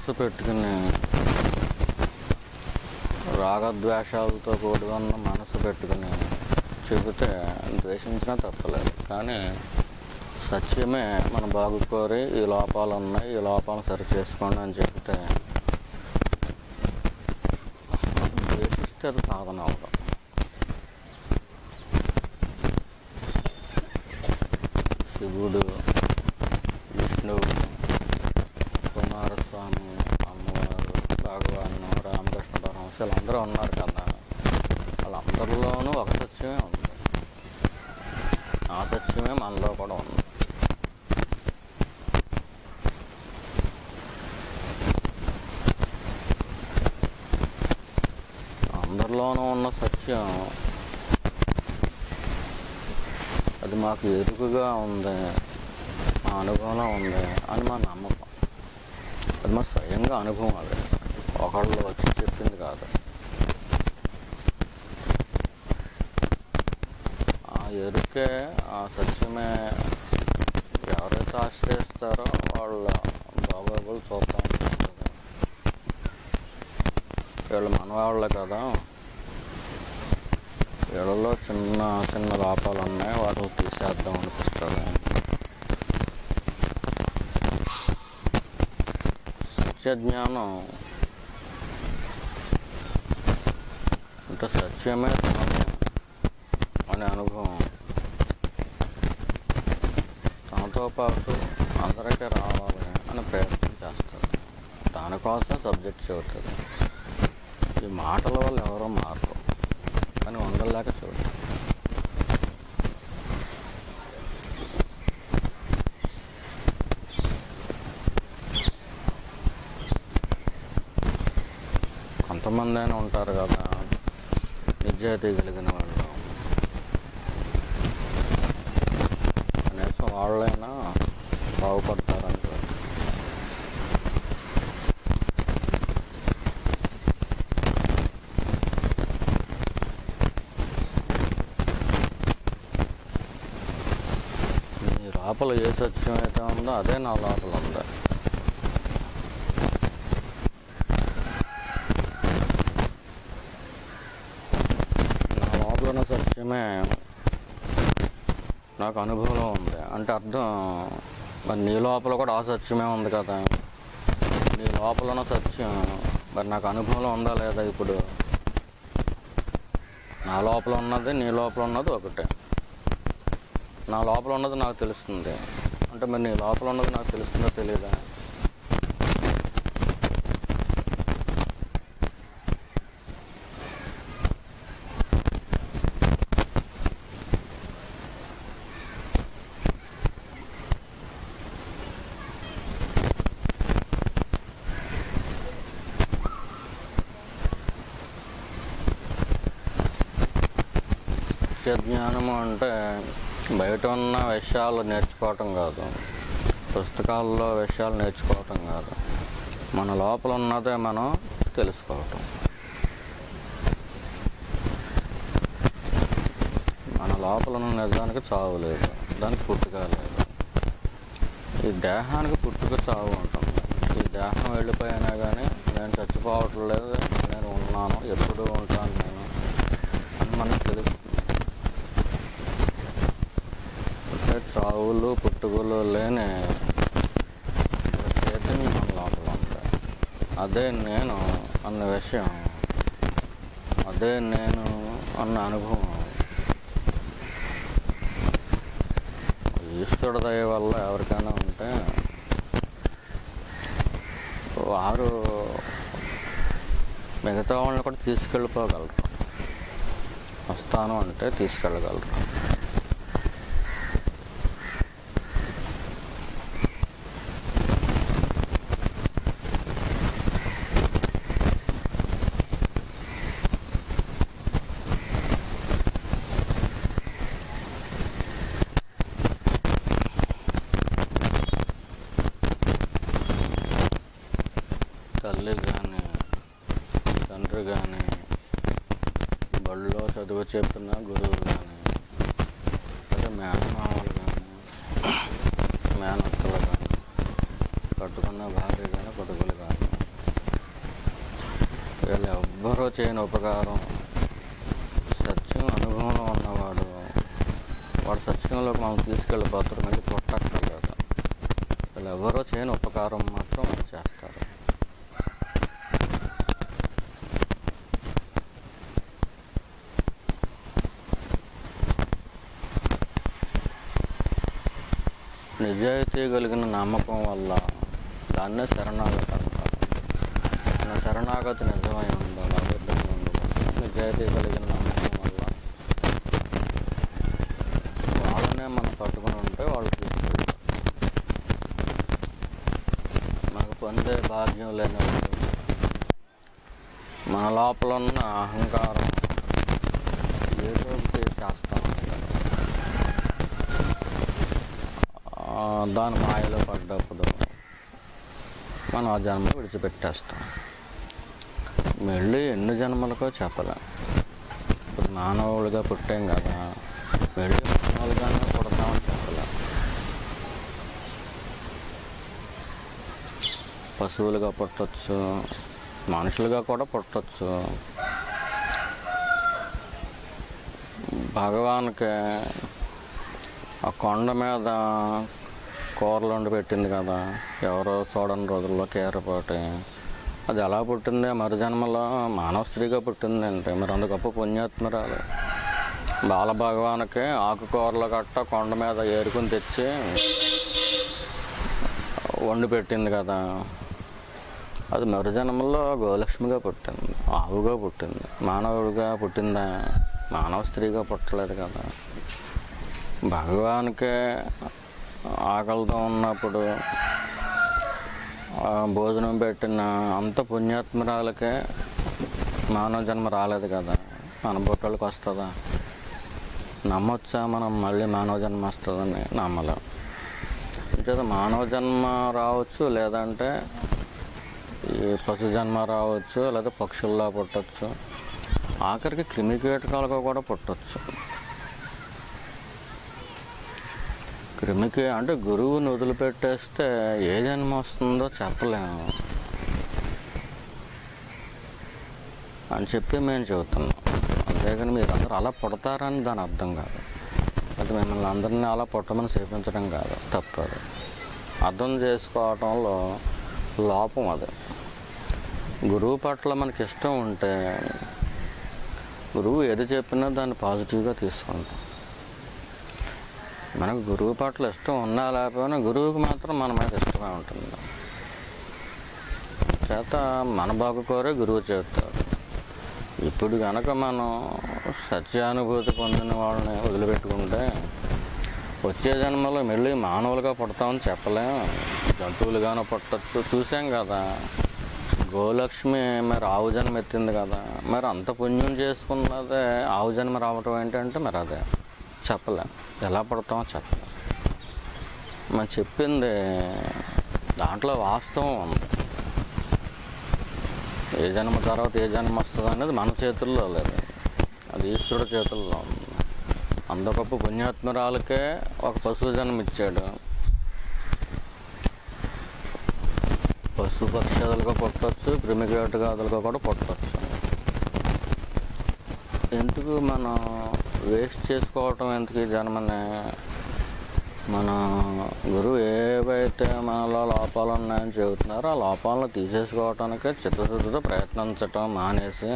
మనసు పెట్టుకుని రాగద్వేషాలతో కూడి ఉన్న మనసు పెట్టుకుని చెబితే ద్వేషించినా తప్పలేదు. కానీ సత్యమే మన బాగు కోరి ఈ లోపాలు ఉన్నాయి, ఈ లోపాలను సరి చేసుకోండి అని చెబితే ద్వేషిస్తే అది సాధన అవడం. శివుడు, విష్ణువు, కుమారస్వామి, అమ్మవారు, భగవాను, రామకృష్ణ పరమహంస వీళ్ళందరూ ఉన్నారు కదా. వాళ్ళందరిలోనూ ఒక సత్యమే ఉంది. ఆ సత్యమే మనలో కూడా ఉంది. అందరిలోనూ ఉన్న సత్యం అది మాకు ఎరుకుగా ఉంది, మా అనుభవంలో ఉంది అని మా నమ్మకం. అది మా స్వయంగా అనుభవం. అది ఒకళ్ళు వచ్చి చెప్పింది కాదు. ఆ ఎరుకే, ఆ సత్యమే ఎవరైతే ఆశ్రయిస్తారో వాళ్ళ బాగోగులు చూద్దాం. వీళ్ళు మనవాళ్ళే కదా, వీళ్ళలో చిన్న చిన్న లోపాలు ఉన్నాయి, వాటిని తీసేద్దాం అనిపిస్తుంది. సత్యజ్ఞానం అంటే సత్యమే తాను అనే అనుభవం తనతో పాటు అందరికీ రావాలి అని ప్రయత్నం చేస్తుంది. దానికోసం సబ్జెక్ట్ చెబుతుంది. ఈ మాటల వల్ల ఎవరో మారరు, కానీ ఉండలేక చూడటం. కొంతమంది అయినా ఉంటారు కదా నిజాయితీ కలిగిన వాళ్ళు, కనీసం వాళ్ళైనా బాగుపడతారని చూడండి. నీ లోపల ఏ సత్యం అయితే ఉందో అదే నా లోపల ఉంది. సత్యమే నాకు అనుభవంలో ఉంది అంటే అర్థం మరి నీ లోపల కూడా ఆ సత్యమే ఉంది కదా. నీ లోపల ఉన్న సత్యం మరి నాకు అనుభవంలో ఉందా లేదా? ఇప్పుడు నా లోపల ఉన్నది నీ లోపల ఉన్నది ఒకటే. నా లోపల ఉన్నది నాకు తెలుస్తుంది అంటే మరి నీ లోపల ఉన్నది నాకు తెలుస్తుందో తెలియదా? సత్యజ్ఞానము అంటే బయట ఉన్న విషయాలు నేర్చుకోవటం కాదు, పుస్తకాల్లో విషయాలు నేర్చుకోవటం కాదు, మన లోపల ఉన్నదే మనం తెలుసుకోవటం. మన లోపల ఉన్న నిజానికి చావు లేదు, దానికి పుట్టుక లేదు. ఈ దేహానికి పుట్టుక చావు ఉంటుంది. ఈ దేహం వెళ్ళిపోయినా కానీ నేను చచ్చిపోవటం లేదు, నేను ఉన్నాను, ఎప్పుడూ ఉంటాను నేను అని మనకు తెలుస్తుంది. చావులు పుట్టుకలు లేని చైతన్యం లోపల ఉంది. అదే నేను అన్న విషయం, అదే నేను అన్న అనుభవం ఈశ్వరుడి దయ వల్ల ఎవరికైనా ఉంటే వారు మిగతా వాళ్ళని కూడా తీసుకెళ్ళిపోగలరు. వస్తాను అంటే తీసుకెళ్ళగలరు. తల్లి కానీ తండ్రి కానీ బడిలో చదువు చెప్పిన గురువు కానీ అదే మేనమామలు కానీ మేనత్తలు కానీ కట్టుకున్న భార్య కానీ కొడుకులు కానీ వీళ్ళు ఎవ్వరూ చేయని ఉపకారం సత్యం అనుభవంలో ఉన్నవాడు వాడు సత్యంలోకి మనం తీసుకెళ్ళిపోతారు, మళ్ళీ పుట్టక్కర్లేదు. వీళ్ళు ఎవరో చేయని ఉపకారం మాత్రం వాళ్ళు చేస్తారు. నిజాయితీ కలిగిన నమ్మకం వల్ల దాన్నే శరణాగతి అంటారు. మన శరణాగతి నిజమై ఉండాలి, అబద్ధంగా ఉండదు. నిజాయితీ కలిగిన నమ్మకం వల్ల వాళ్ళనే మనం పట్టుకుని ఉంటే వాళ్ళు తీసుకెళ్తారు. మనకు పొందే భాగ్యం లేనివాడు మన లోపల ఉన్న అహంకారం ఏదో ఒకటి చేస్తూ ఉంటారు. దాని మాయలో పడ్డప్పుడు మనం ఆ జన్మ విడిచిపెట్టేస్తాం. మళ్ళీ ఎన్ని జన్మలకో చెప్పలేం. ఇప్పుడు మానవులుగా పుట్టాం కదా, మళ్ళీ మానవులుగానే పుడతామని చెప్పలేం. పశువులుగా పుట్టచ్చు, మనుషులుగా కూడా పుట్టచ్చు. భగవాన్కి ఆ కొండ మీద కూరలు వండి పెట్టింది కదా, ఎవరో చూడని రోజుల్లో కీరపోటి. అది ఎలా పుట్టింది? మరు జన్మలో మానవ స్త్రీగా పుట్టింది అంటే మరి అంత గొప్ప పుణ్యాత్మరాలు. బాలభగవానికి ఆకుకూరలు గట్ట కొండ మీద ఏరుకుని తెచ్చి వండి పెట్టింది కదా, అది మరు జన్మలో గోలక్ష్మిగా పుట్టింది, ఆవుగా పుట్టింది. మానవుడిగా పుట్టిందా? మానవ స్త్రీగా పుట్టలేదు కదా. భగవాన్కే ఆకలితో ఉన్నప్పుడు భోజనం పెట్టిన అంత పుణ్యాత్మరాలకే మానవ జన్మ రాలేదు కదా. మన బుట్టలకు వస్తుందా? నమ్మొచ్చా మనం మళ్ళీ మానవ జన్మ వస్తుందని? నమ్మలేం. అంటే మానవ జన్మ రావచ్చు, లేదంటే ఈ పశు జన్మ రావచ్చు, లేదా పక్షుల్లో పుట్టచ్చు, ఆఖరికి క్రిమికీటకాలుగా కూడా పుట్టచ్చు. క్రిమికి అంటే గురువుని వదిలిపెట్టేస్తే ఏ జన్మ వస్తుందో చెప్పలేము అని చెప్పి మేము చెబుతున్నాం. అంతేగాని మీరు అందరూ అలా పుడతారని దాని అర్థం కాదు. అది మిమ్మల్ని అందరినీ అలా పుట్టమని చేపించడం కాదు, తప్పదు. అర్థం చేసుకోవటంలో లోపం అది. గురువు పట్ల మనకి ఇష్టం ఉంటే గురువు ఏది చెప్పినా దాన్ని పాజిటివ్గా తీసుకుంటాం. మనకు గురువు పట్ల ఇష్టం ఉన్నా లేకపోయినా గురువుకి మాత్రం మన మీద ఇష్టమే ఉంటుంది. చేత మన బాగు కోరే గురువు చెబుతారు. ఇప్పుడు కనుక మనం సత్యానుభూతి పొందిన వాళ్ళని వదిలిపెట్టుకుంటే వచ్చే జన్మలో మళ్ళీ మానవులుగా పుడతామని చెప్పలేం. జంతువులుగానే పుట్టచ్చు. చూసాం కదా, గోలక్ష్మి మరి ఆవు జన్మ ఎత్తింది కదా, మరి అంత పుణ్యం చేసుకున్నదే ఆవు జన్మ రావటం ఏంటంటే మరి అదే చెప్పలేం. ఎలా పడతామో చెప్పలేం. మనం చెప్పింది దాంట్లో వాస్తవం ఉంది. ఏ జన్మ తర్వాత ఏ జన్మ వస్తుంది అనేది మన చేతుల్లో లేదు, అది ఈశ్వరుడి చేతుల్లో ఉంది. అంత గొప్ప పుణ్యాత్మరాలకే ఒక పశువు జన్మ ఇచ్చాడు. పశు పక్షాదులుగా పుట్టవచ్చు, క్రిమికీటకాదులుగా కూడా పుట్టవచ్చు. ఎందుకు మనం వేస్ట్ చేసుకోవటం? ఎందుకు ఈ జన్మని? మన గురువు ఏవైతే మనలో లోపాలు ఉన్నాయని చెబుతున్నారో ఆ లోపాలను తీసేసుకోవటానికే చిత్తశుద్ధితో ప్రయత్నించటం మానేసి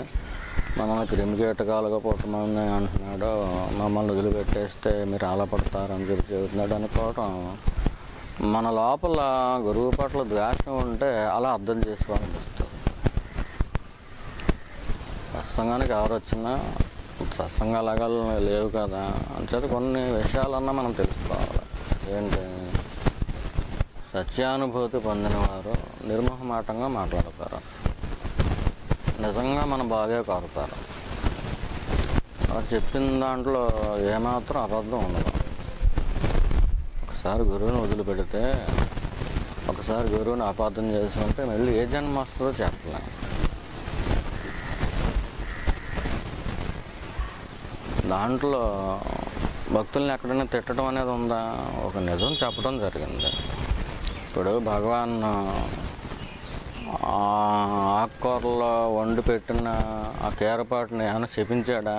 మమ్మల్ని క్రిమికీటకాలుగా పుట్టమని అంటున్నాడు, మమ్మల్ని వదిలిపెట్టేస్తే మీరు అలా పడతారని చెప్పి చెబుతున్నాడు అనుకోవటం. మన లోపల గురువు పట్ల ద్వేషం ఉంటే అలా అర్థం చేసుకోవాలనిపిస్తుంది. సత్సంగానికి ఎవరు వచ్చినా సత్సంగాలుగా లేవు కదా, అంచేత కొన్ని విషయాలన్నా మనం తెలుసుకోవాలి. ఏంటి? సత్యానుభూతి పొందిన వారు నిర్మోహమాటంగా మాట్లాడతారు, నిజంగా మన బాగా కోరుతారు. వారు చెప్పిన దాంట్లో ఏమాత్రం అబద్ధం ఉండదు. ఒకసారి గురువుని వదిలిపెడితే, ఒకసారి గురువుని అపార్థం చేసుకుంటే మళ్ళీ ఏ జన్మ వస్తుందో చెప్పలేము. దాంట్లో భక్తుల్ని ఎక్కడైనా తిట్టడం అనేది ఉందా? ఒక నిజం చెప్పడం జరిగింది. ఇప్పుడు భగవాన్ ఆకుకూరలో వండి పెట్టిన ఆ కీరపాటుని ఏమైనా శపించాడా?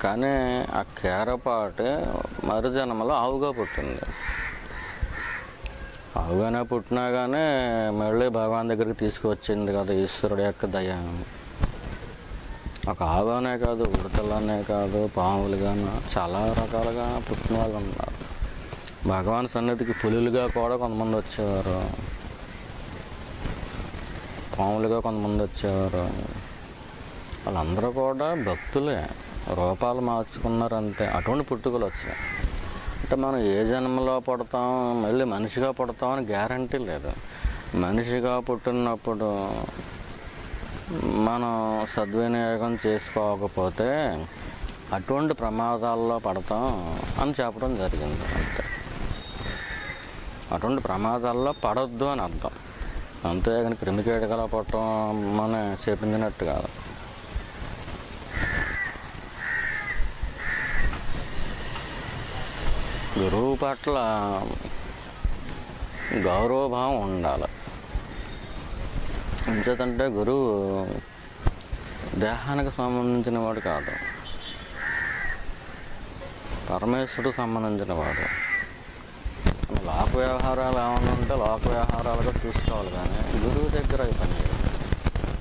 కానీ ఆ కీరపాటు మరుజన్మలో ఆవుగా పుట్టింది. ఆవుగానే పుట్టినా కానీ మళ్ళీ భగవాన్ దగ్గరికి తీసుకువచ్చింది కదా ఈశ్వరుడు యొక్క దయ. ఒక ఆవునే కాదు, ఉడతలనే కాదు, పాములుగాను చాలా రకాలుగా పుట్టిన వాళ్ళు ఉన్నారు. భగవాన్ సన్నిధికి పులులుగా కూడా కొంతమంది వచ్చేవారు, పాములుగా కొంతమంది వచ్చేవారు. వాళ్ళందరూ కూడా భక్తులే, రూపాలు మార్చుకున్నారు అంతే. అటువంటి పుట్టుకలు వచ్చాయి. అంటే మనం ఏ జన్మలో పుడతాం, మళ్ళీ మనిషిగా పుడతామని గ్యారంటీ లేదు. మనిషిగా పుట్టినప్పుడు మనం సద్వినియోగం చేసుకోకపోతే అటువంటి ప్రమాదాల్లో పడతాం అని చెప్పడం జరిగింది అంతే. అటువంటి ప్రమాదాల్లో పడొద్దు అని అర్థం. అంతేగాని క్రిమికీటకాల పుట్టడం మనం చెప్పించినట్టు కాదు. గురువు పట్ల గౌరవభావం ఉండాలి. ఎందుకంటే గురువు దేహానికి సంబంధించిన వాడు కాదు, పరమేశ్వరుడికి సంబంధించిన వాడు. లోక వ్యవహారాలు ఏమైనా ఉంటే లోక వ్యవహారాలుగా చూసుకోవాలి, కానీ గురువు దగ్గర అవి పని చేయాలి.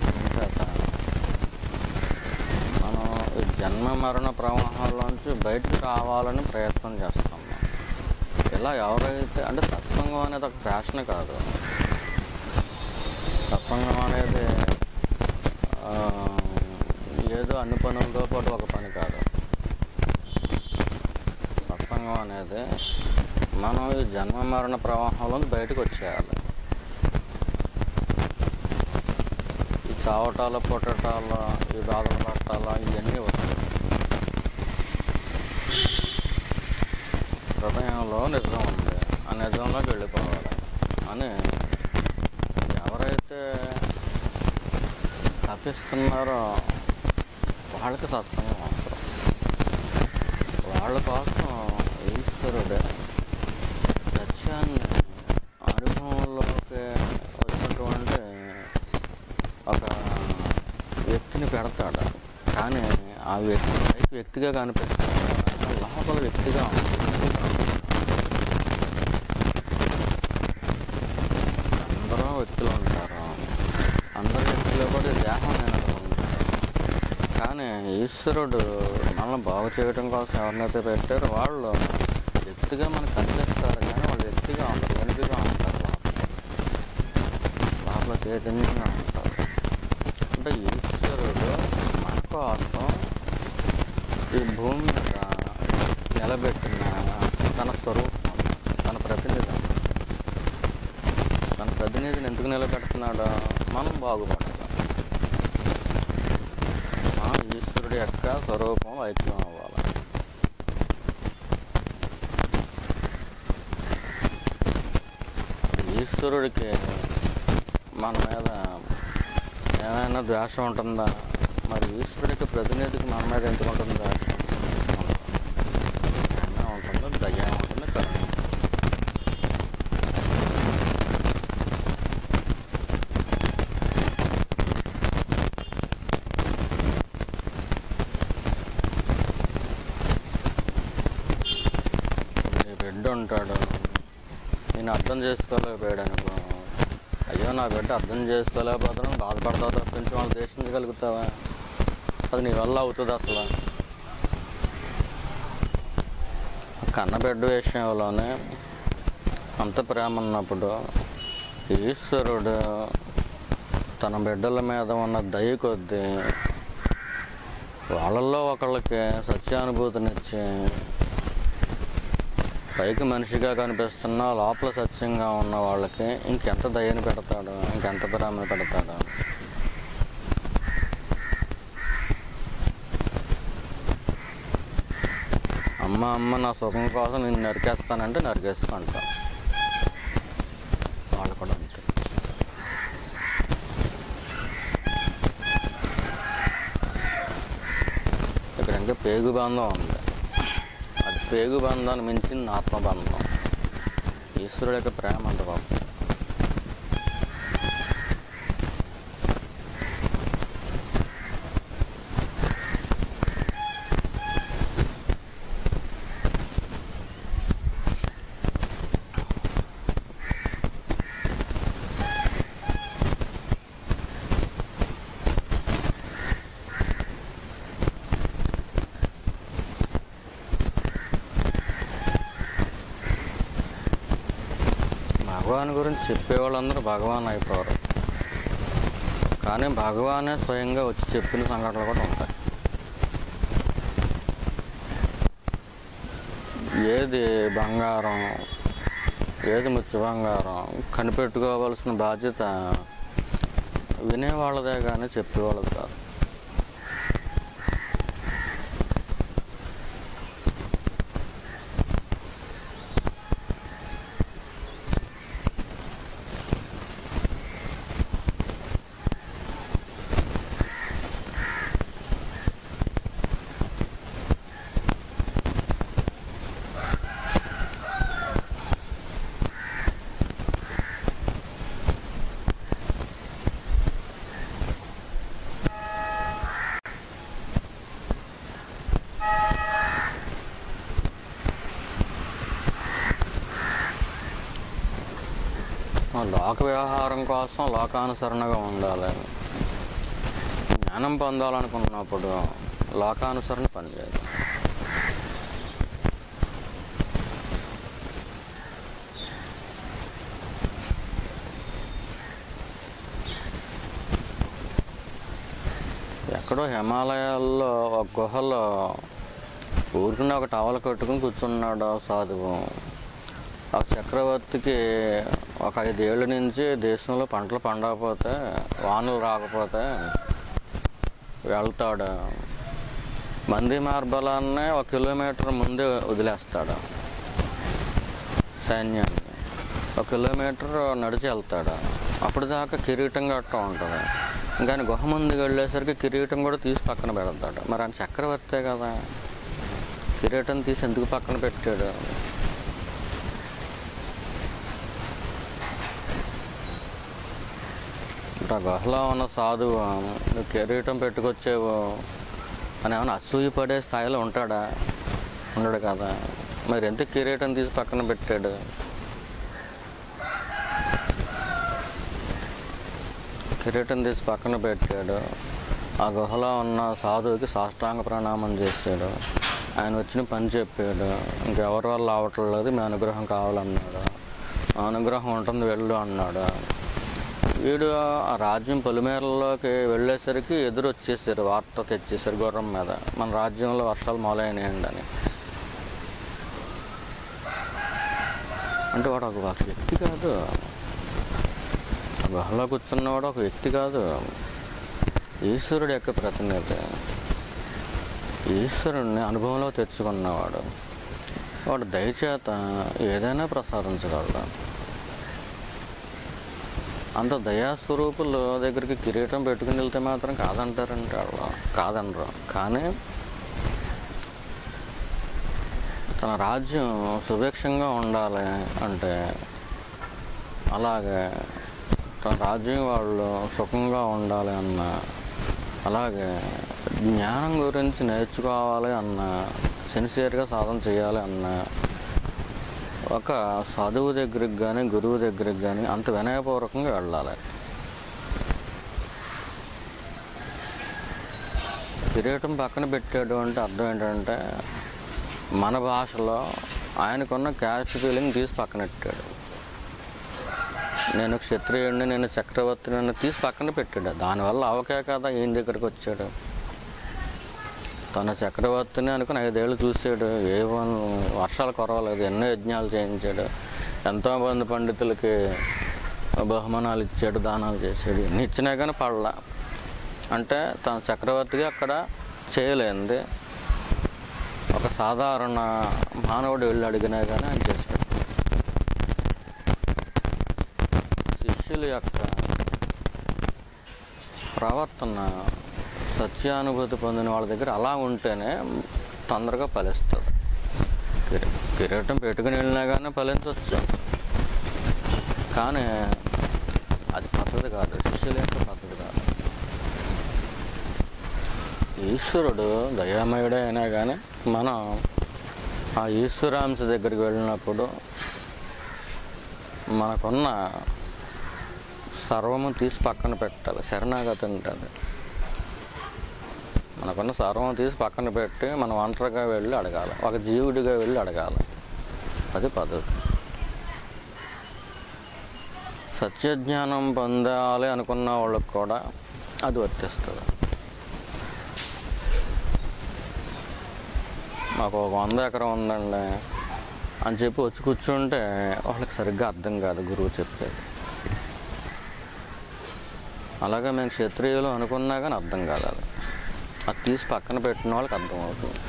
అంచేత మనం ఈ జన్మ మరణ ప్రవాహాల్లోంచి బయటకు రావాలని ప్రయత్నం చేస్తాం. ఇలా ఎవరైతే అంటే సత్సంగం అనేది ఒక ఫ్యాషన్ కాదు. సత్సంగం అనేది ఏదో అన్ని పనులతో పాటు ఒక పని కాదు. సత్సంగం అనేది మనం ఈ జన్మ మరణ ప్రవాహంలో బయటకు వచ్చేయాలి. ఈ చావటాలు, పుట్టటాలు, ఈ బాధలు పట్టాల ఇవన్నీ వస్తాయి. హృదయంలో నిజం ఉంది, ఆ నిజంలోకి వెళ్ళిపోవాలి అని ఎవరైతే తప్పిస్తున్నారో వాళ్ళకి సత్సంగం అవసరం. వాళ్ళ కోసం ఈశ్వరుడే సత్యాన్ని అనుభవంలోకి వచ్చినటువంటి ఒక వ్యక్తిని పెడతాడు. కానీ ఆ వ్యక్తి వ్యక్తిగా కనిపిస్తాడు, లోపల వ్యక్తిగా ఉంటుంది. అందరూ వ్యక్తులు ఉంటారు, అందరి వ్యక్తుల్లో కూడా దేహం నేను ఉంటారు. కానీ ఈశ్వరుడు మనల్ని బాగు చేయడం కోసం ఎవరినైతే పెట్టారో వాళ్ళు వ్యక్తిగా మనకు కనిపిస్తారు, కానీ వాళ్ళు వ్యక్తిగా ఉంటారు, వెనుకగా ఉంటారు, లోపల చైతన్యంగా ఉంటారు. అంటే ఈశ్వరుడు మన కోసం ఈ భూమి మీద నిలబెట్టిన తన స్వరూపం, తన ప్రతినిధిని ఎందుకు నిలబెడుతున్నాడో మనం బాగుపడాలి. మనం ఈశ్వరుడి యొక్క స్వరూపం ఐక్యం అవ్వాలి. ఈశ్వరుడికి మన మీద ఏమైనా ద్వేషం ఉంటుందా? మరి ఈశ్వరుడికి ప్రతినిధికి మన మీద ఎందుకు ఉంటుంది ద్వేషం? ఏమైనా ఉంటుందో, దయ ఉంటుంది, కరుణ. నీ బిడ్డ ఉంటాడు, నేను అర్థం చేసుకోలేకపోయాడు అనుకో, అయ్యో నా బిడ్డ అర్థం చేసుకోలేకపోతున్నాను బాధపడతావు తప్పించి వాళ్ళు దేశించగలుగుతావా? అది నీ వల్ల అవుతుంది అసలు? కన్నబిడ్డ విషయంలోనే అంత ప్రేమ ఉన్నప్పుడు ఈశ్వరుడు తన బిడ్డల మీద ఉన్న దయ కొద్దీ వాళ్ళల్లో ఒకళ్ళకి సత్యానుభూతినిచ్చి పైకి మనిషిగా కనిపిస్తున్నా లోపల సత్యంగా ఉన్న వాళ్ళకి ఇంకెంత దయని పెడతాడు, ఇంకెంత ప్రేమను పెడతాడు. అమ్మ నా సుఖం కోసం నేను నరికేస్తానంటే నరికేసుకుంటా. వాళ్ళు కూడా అంతే. ఇక్కడ ఇంకా పేగు బంధం ఉంది. అది పేగు బంధాన్ని మించిన ఆత్మబంధం. ఈశ్వరుడి యొక్క ప్రేమ అంత గొప్ప. భగవాన్ గురించి చెప్పేవాళ్ళందరూ భగవాన్ అయిపోరు, కానీ భగవానే స్వయంగా వచ్చి చెప్పిన సంఘటనలు కూడా ఉంటాయి. ఏది బంగారం, ఏది ముత్య బంగారం కనిపెట్టుకోవాల్సిన బాధ్యత వినేవాళ్ళదే కానీ చెప్పేవాళ్ళది కాదు. లోక వ్యవహారం కోసం లోకానుసరణగా ఉండాలి. జ్ఞానం పొందాలనుకున్నప్పుడు లోకానుసరణ పనిచేయాలి. ఎక్కడో హిమాలయాల్లో ఒక గుహలో ఊరికిన ఒక టవల్ కట్టుకుని కూర్చున్నాడు సాధువు. ఆ చక్రవర్తికి ఒక 5 ఏళ్ళ నుంచి దేశంలో పంటలు పండకపోతే, వానలు రాకపోతే వెళ్తాడు. మంది మార్బలాన్నే 1 కిలోమీటర్ ముందే వదిలేస్తాడు సైన్యాన్ని. 1 కిలోమీటర్ నడిచి వెళ్తాడు. అప్పుడు దాకా కిరీటం గట్టా ఉంటుంది. కానీ గుహ ముందుకు వెళ్ళేసరికి కిరీటం కూడా తీసి పక్కన పెడతాడు. మరి ఆయన చక్రవర్తే కదా, కిరీటం తీసి ఎందుకు పక్కన పెట్టాడు? ఆ గుహలో ఉన్న సాధువు నువ్వు కిరీటం పెట్టుకొచ్చేవు అని ఏమైనా అసూయపడే స్థాయిలో ఉంటాడా? ఉండడు కదా. మరి ఎంత కిరీటం తీసి పక్కన పెట్టాడు? కిరీటం తీసి పక్కన పెట్టాడు. ఆ గుహలో ఉన్న సాధువుకి సాష్టాంగ ప్రణామం చేశాడు. ఆయన వచ్చిన పని చెప్పాడు. ఇంకెవరి వల్ల అవట్లేదు, మీ అనుగ్రహం కావాలన్నాడు. అనుగ్రహం ఉంటుంది వెళ్ళు అన్నాడు. వీడు ఆ రాజ్యం పొలిమేరలోకి వెళ్ళేసరికి ఎదురు వచ్చేసారు, వార్త తెచ్చేసారు గుర్రం మీద, మన రాజ్యంలో వర్షాలు మొదలైనాయండి అని. అంటే వాడు ఒక వ్యక్తి కాదు, గుహలో కూర్చున్నవాడు ఒక వ్యక్తి కాదు, ఈశ్వరుడు యొక్క ప్రతినిధి, ఈశ్వరుణ్ణి అనుభవంలో తెచ్చుకున్నవాడు. వాడు దయచేత ఏదైనా ప్రసాదించగలడు. అంత దయాస్వరూపుల దగ్గరికి కిరీటం పెట్టుకుని వెళ్తే మాత్రం కాదంటారంటే వాళ్ళు కాదనరు. కానీ తన రాజ్యం సుభిక్షంగా ఉండాలి అంటే, అలాగే తన రాజ్యం వాళ్ళు సుఖంగా ఉండాలి అన్న, అలాగే జ్ఞానం గురించి నేర్చుకోవాలి అన్న, సిన్సియర్గా సాధన చేయాలి అన్న ఒక సాధువు దగ్గరికి కానీ గురువు దగ్గరికి కానీ అంత వినయపూర్వకంగా వెళ్ళాలి. కిరీటం పక్కన పెట్టాడు అంటే అర్థం ఏంటంటే, మన భాషలో ఆయనకున్న క్యాస్ట్ ఫీలింగ్ తీసి పక్కన పెట్టాడు. నేను క్షత్రియుడిని, నేను చక్రవర్తిని తీసి పక్కన పెట్టాడు. దానివల్ల అవకే కదా ఈయన దగ్గరికి వచ్చాడు. తన చక్రవర్తిని అనుకుని 5 ఏళ్ళు చూశాడు. వర్షాలు కురవలేదు, ఎన్నో యజ్ఞాలు చేయించాడు, ఎంతోమంది పండితులకి బహుమానాలు ఇచ్చాడు, దానాలు చేశాడు. ఎన్ని ఇచ్చినా కానీ పడలా. అంటే తన చక్రవర్తిగా అక్కడ చేయలేంది ఒక సాధారణ మానవుడు వెళ్ళి అడిగినా కానీ ఆయన చేశాడు. శిష్యుల యొక్క ప్రవర్తన సత్యానుభూతి పొందిన వాళ్ళ దగ్గర అలా ఉంటేనే తొందరగా ఫలిస్తుంది. కిరీటం పెట్టుకుని వెళ్ళినా కానీ ఫలించవచ్చు, కానీ అది పద్ధతి కాదు, శిష్యుల యొక్క పద్ధతి కాదు. ఈశ్వరుడు దయామయుడే అయినా కానీ మనం ఆ ఈశ్వరాంశ దగ్గరికి వెళ్ళినప్పుడు మనకున్న సర్వము తీసి పక్కన పెట్టాలి. శరణాగతి ఉంటుంది. మనకున్న సర్వం తీసి పక్కన పెట్టి మనం ఒంటరిగా వెళ్ళి అడగాలి, ఒక జీవుడిగా వెళ్ళి అడగాలి. అది పద్ధతి. సత్యజ్ఞానం పొందాలి అనుకున్న వాళ్ళకి కూడా అది వర్తిస్తుంది. మాకు ఒక 100 ఎకరం ఉందండి అని చెప్పి వచ్చి కూర్చుంటే వాళ్ళకి సరిగ్గా అర్థం కాదు గురువు చెప్పేది. అలాగే మేము క్షత్రియులు అనుకున్నా కానీ అర్థం కాదు. అది తీసి పక్కన పెట్టిన వాళ్ళకి అర్థమవుతుంది.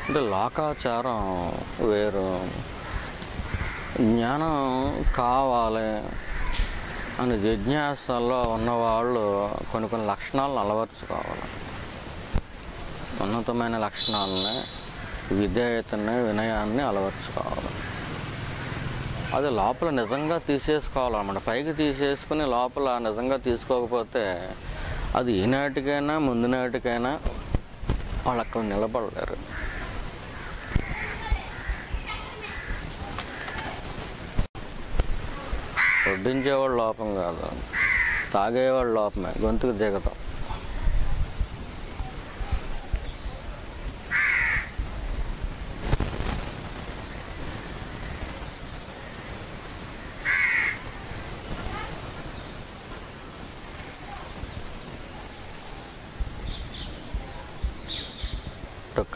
అంటే లోకాచారం వేరు, జ్ఞానం కావాలి అని జిజ్ఞాసలో ఉన్నవాళ్ళు కొన్ని లక్షణాలను అలవర్చుకోవాలి. ఉన్నతమైన లక్షణాలని, విధేయతని, వినయాన్ని అలవర్చుకోవాలి. అది లోపల నిజంగా తీసేసుకోవాలన్నమాట. పైకి తీసేసుకుని లోపల నిజంగా తీసుకోకపోతే అది ఈనాటికైనా ముందు నాటికైనా వాళ్ళు అక్కడ నిలబడలేరు. వడ్డించేవాడు లోపం కాదు, తాగేవాడు లోపమే, గొంతుకు దిగతాం.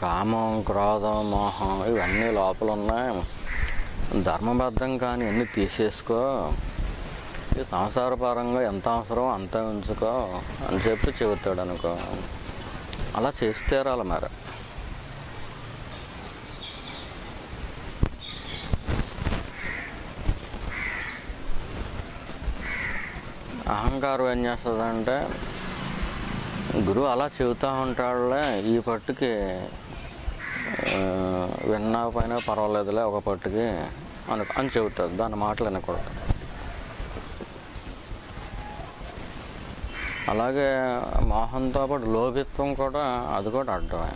కామం, క్రోధం, మోహం ఇవన్నీ లోపల ఉన్నాయి. ధర్మబద్ధం కానీ అన్నీ తీసేసుకో, ఈ సంసారపరంగా ఎంత అవసరం అంత ఉంచుకో అని చెప్పి చెబుతాడు అనుకో. అలా చేస్తే రాలి మరి. అహంకారం ఏం చేస్తుందంటే, గురువు అలా చెబుతూ ఉంటాడులే, ఈ పట్టుకి విన్నా పైన పర్వాలేదులే ఒక పట్టుకి అని చెబుతాడు. దాని మాటలు వినకూడదు. అలాగే మోహంతో పాటు లోభిత్వం కూడా, అది కూడా అడ్డమే.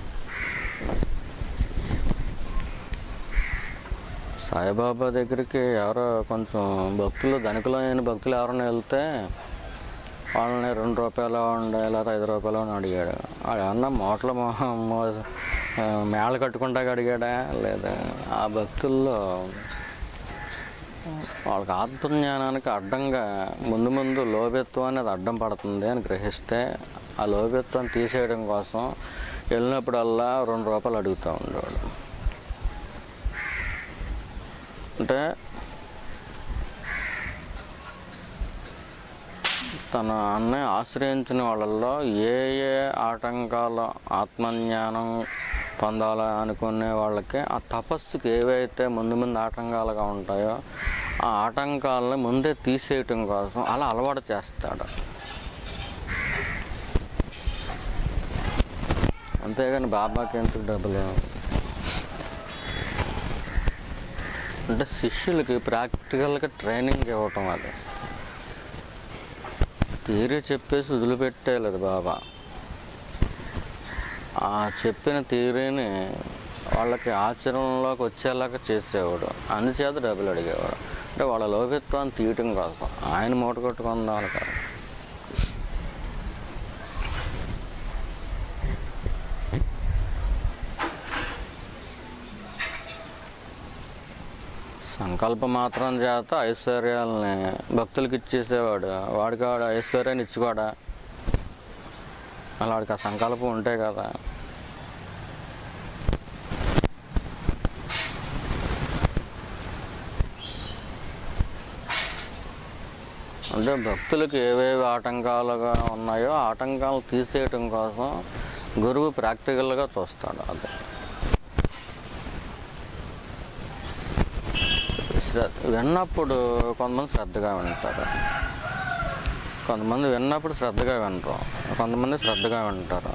సాయిబాబా దగ్గరికి ఎవరో కొంచెం భక్తులు, ధనికులైన భక్తులు ఎవరైనా వెళ్తే వాళ్ళని 2 రూపాయలు ఉండే లేదా 5 రూపాయలు అని అడిగాడు. వాడు ఏమన్నా మోటల మేళ కట్టుకుంటా అడిగాడా లేదా? ఆ భక్తుల్లో వాళ్ళకి ఆత్మజ్ఞానానికి అడ్డంగా ముందు లోభిత్వం అనేది అడ్డం పడుతుంది అని గ్రహిస్తే ఆ లోభిత్వం తీసేయడం కోసం వెళ్ళినప్పుడల్లా 2 రూపాయలు అడుగుతూ ఉండేవాడు. అంటే తన అన్నయ్య ఆశ్రయించిన వాళ్ళల్లో ఏ ఆటంకాలు ఆత్మజ్ఞానం పొందాలి అనుకునే వాళ్ళకి ఆ తపస్సుకి ఏవైతే ముందు ఆటంకాలుగా ఉంటాయో ఆ ఆటంకాలను ముందే తీసేయటం కోసం అలా అలవాటు చేస్తాడు. అంతేగాని బాబాకి ఎందుకు డబ్బులు? అంటే శిష్యులకి ప్రాక్టికల్గా ట్రైనింగ్ ఇవ్వటం. అది థియరీ చెప్పేసి వదిలిపెట్టేలేదు బాబా. ఆ చెప్పిన థియరీని వాళ్ళకి ఆచరణలోకి వచ్చేలాగా చేసేవాడు. అందుచేత డబ్బులు అడిగేవాడు. అంటే వాళ్ళ లోభిత్వాన్ని తీయటం కోసం, ఆయన మూట కొట్టుకుందామని కాదు. సంకల్ప మాత్రం చేత ఐశ్వర్యాలని భక్తులకి ఇచ్చేసేవాడు. వాడికి వాడు ఐశ్వర్యాన్ని ఇచ్చుకోడా? అలా వాడికి ఆ సంకల్పం ఉంటే కదా. అంటే భక్తులకు ఏవేవి ఆటంకాలుగా ఉన్నాయో ఆటంకాలు తీసేయటం కోసం గురువు ప్రాక్టికల్గా చూస్తాడు. అదే విన్నప్పుడు కొంతమంది శ్రద్ధగా వింటారు, కొంతమంది విన్నప్పుడు శ్రద్ధగా వినరు, కొంతమంది శ్రద్ధగా వింటారు.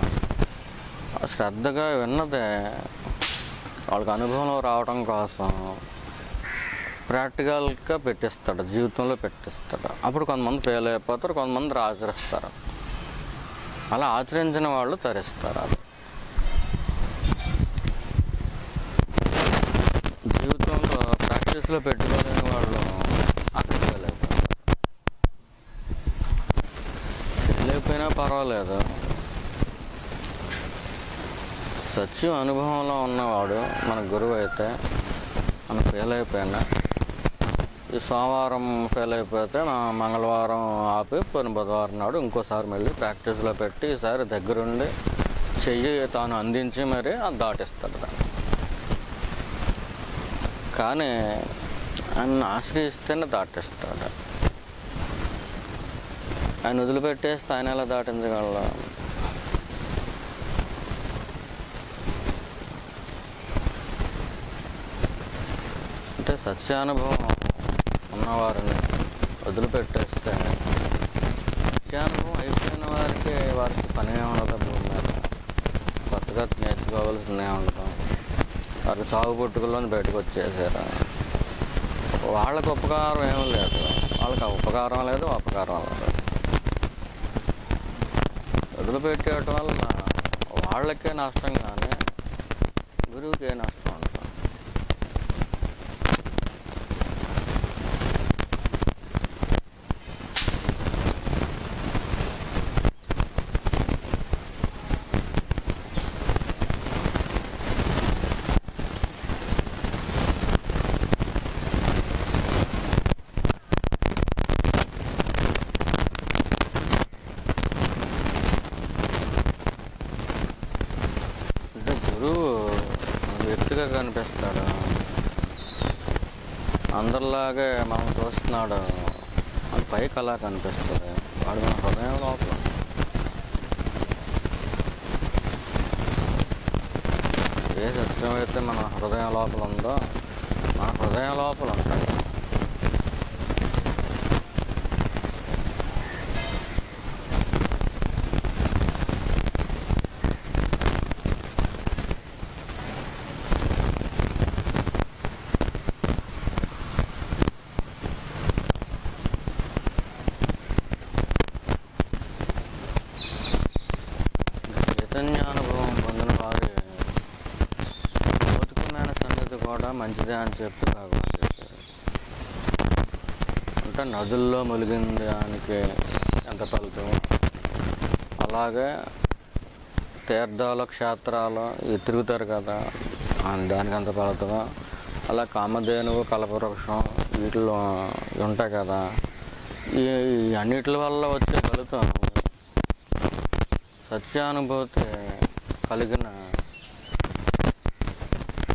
శ్రద్ధగా విన్నదే వాళ్ళకి అనుభవంలో రావడం కోసం ప్రాక్టికల్గా పెట్టిస్తాడు, జీవితంలో పెట్టిస్తాడు. అప్పుడు కొంతమంది ఫెయిల్ అయిపోతారు, కొంతమంది ఆచరిస్తారు. అలా ఆచరించిన వాళ్ళు తరిస్తారు. అది జీవితంలో ప్రాక్టీస్లో పెట్టుకోలేని వాళ్ళు అక్కడ ఫెయిల్ అయిపోయినా పర్వాలేదు, సత్యం అనుభవంలో ఉన్నవాడు మన గురువు అయితే మనం ఫెయిల్ అయిపోయినా, ఈ సోమవారం ఫెయిల్ అయిపోతే మంగళవారం ఆపి బుధవారం నాడు ఇంకోసారి మళ్ళీ ప్రాక్టీస్లో పెట్టి ఈసారి దగ్గరుండి చెయ్యి తాను అందించి మరీ అది దాటిస్తాడు దాన్ని. కానీ ఆయన ఆశ్రయిస్తేనే దాటిస్తాడు. ఆయన వదిలిపెట్టేస్తే ఆయన ఎలా దాటించగలరు? అంటే సత్యానుభవం ఉన్నవారిని వదిలిపెట్టేస్తే, సత్యానుభవం అయిపోయిన వారికి పని ఉండదు భూమి మీద, కొత్తగా నేర్చుకోవాల్సిందే ఉండదు. వారికి సాగు పుట్టుకల్లోని బయటకు వచ్చేసారు. వాళ్ళకి ఉపకారం ఏమీ లేదు, వాళ్ళకి ఉపకారం లేదు, అపకారం లేదు. వదిలిపెట్టేయటం వల్ల వాళ్ళకే నష్టం, కానీ గురువుకే నష్టం ఉంటుంది. గురువు వ్యక్తిగా కనిపిస్తాడు, అందరిలాగే మనం చూస్తున్నాడు, అది పైకి అలా కనిపిస్తుంది. వాడు మన హృదయం లోపల, ఏ సత్యం అయితే మన హృదయం లోపల ఉందో మన హృదయం లోపల ఉంటాడు. చైతన్యానుభవం పొందిన వారి బతుకుమైన సన్నిధి కూడా మంచిదే అని చెప్పి భగవాన్ చెప్పారు. అంటే నదుల్లో ములిగిన దానికి ఎంత ఫలితం, అలాగే తీర్థాలు క్షేత్రాలు తిరుగుతారు కదా, దానికి ఎంత ఫలితం. అలా కామధేనువు కల్పవృక్షం వీటిలో ఉంటాయి కదా, ఈ అన్నిటి వల్ల వచ్చే ఫలితం సత్యానుభూతి కలిగిన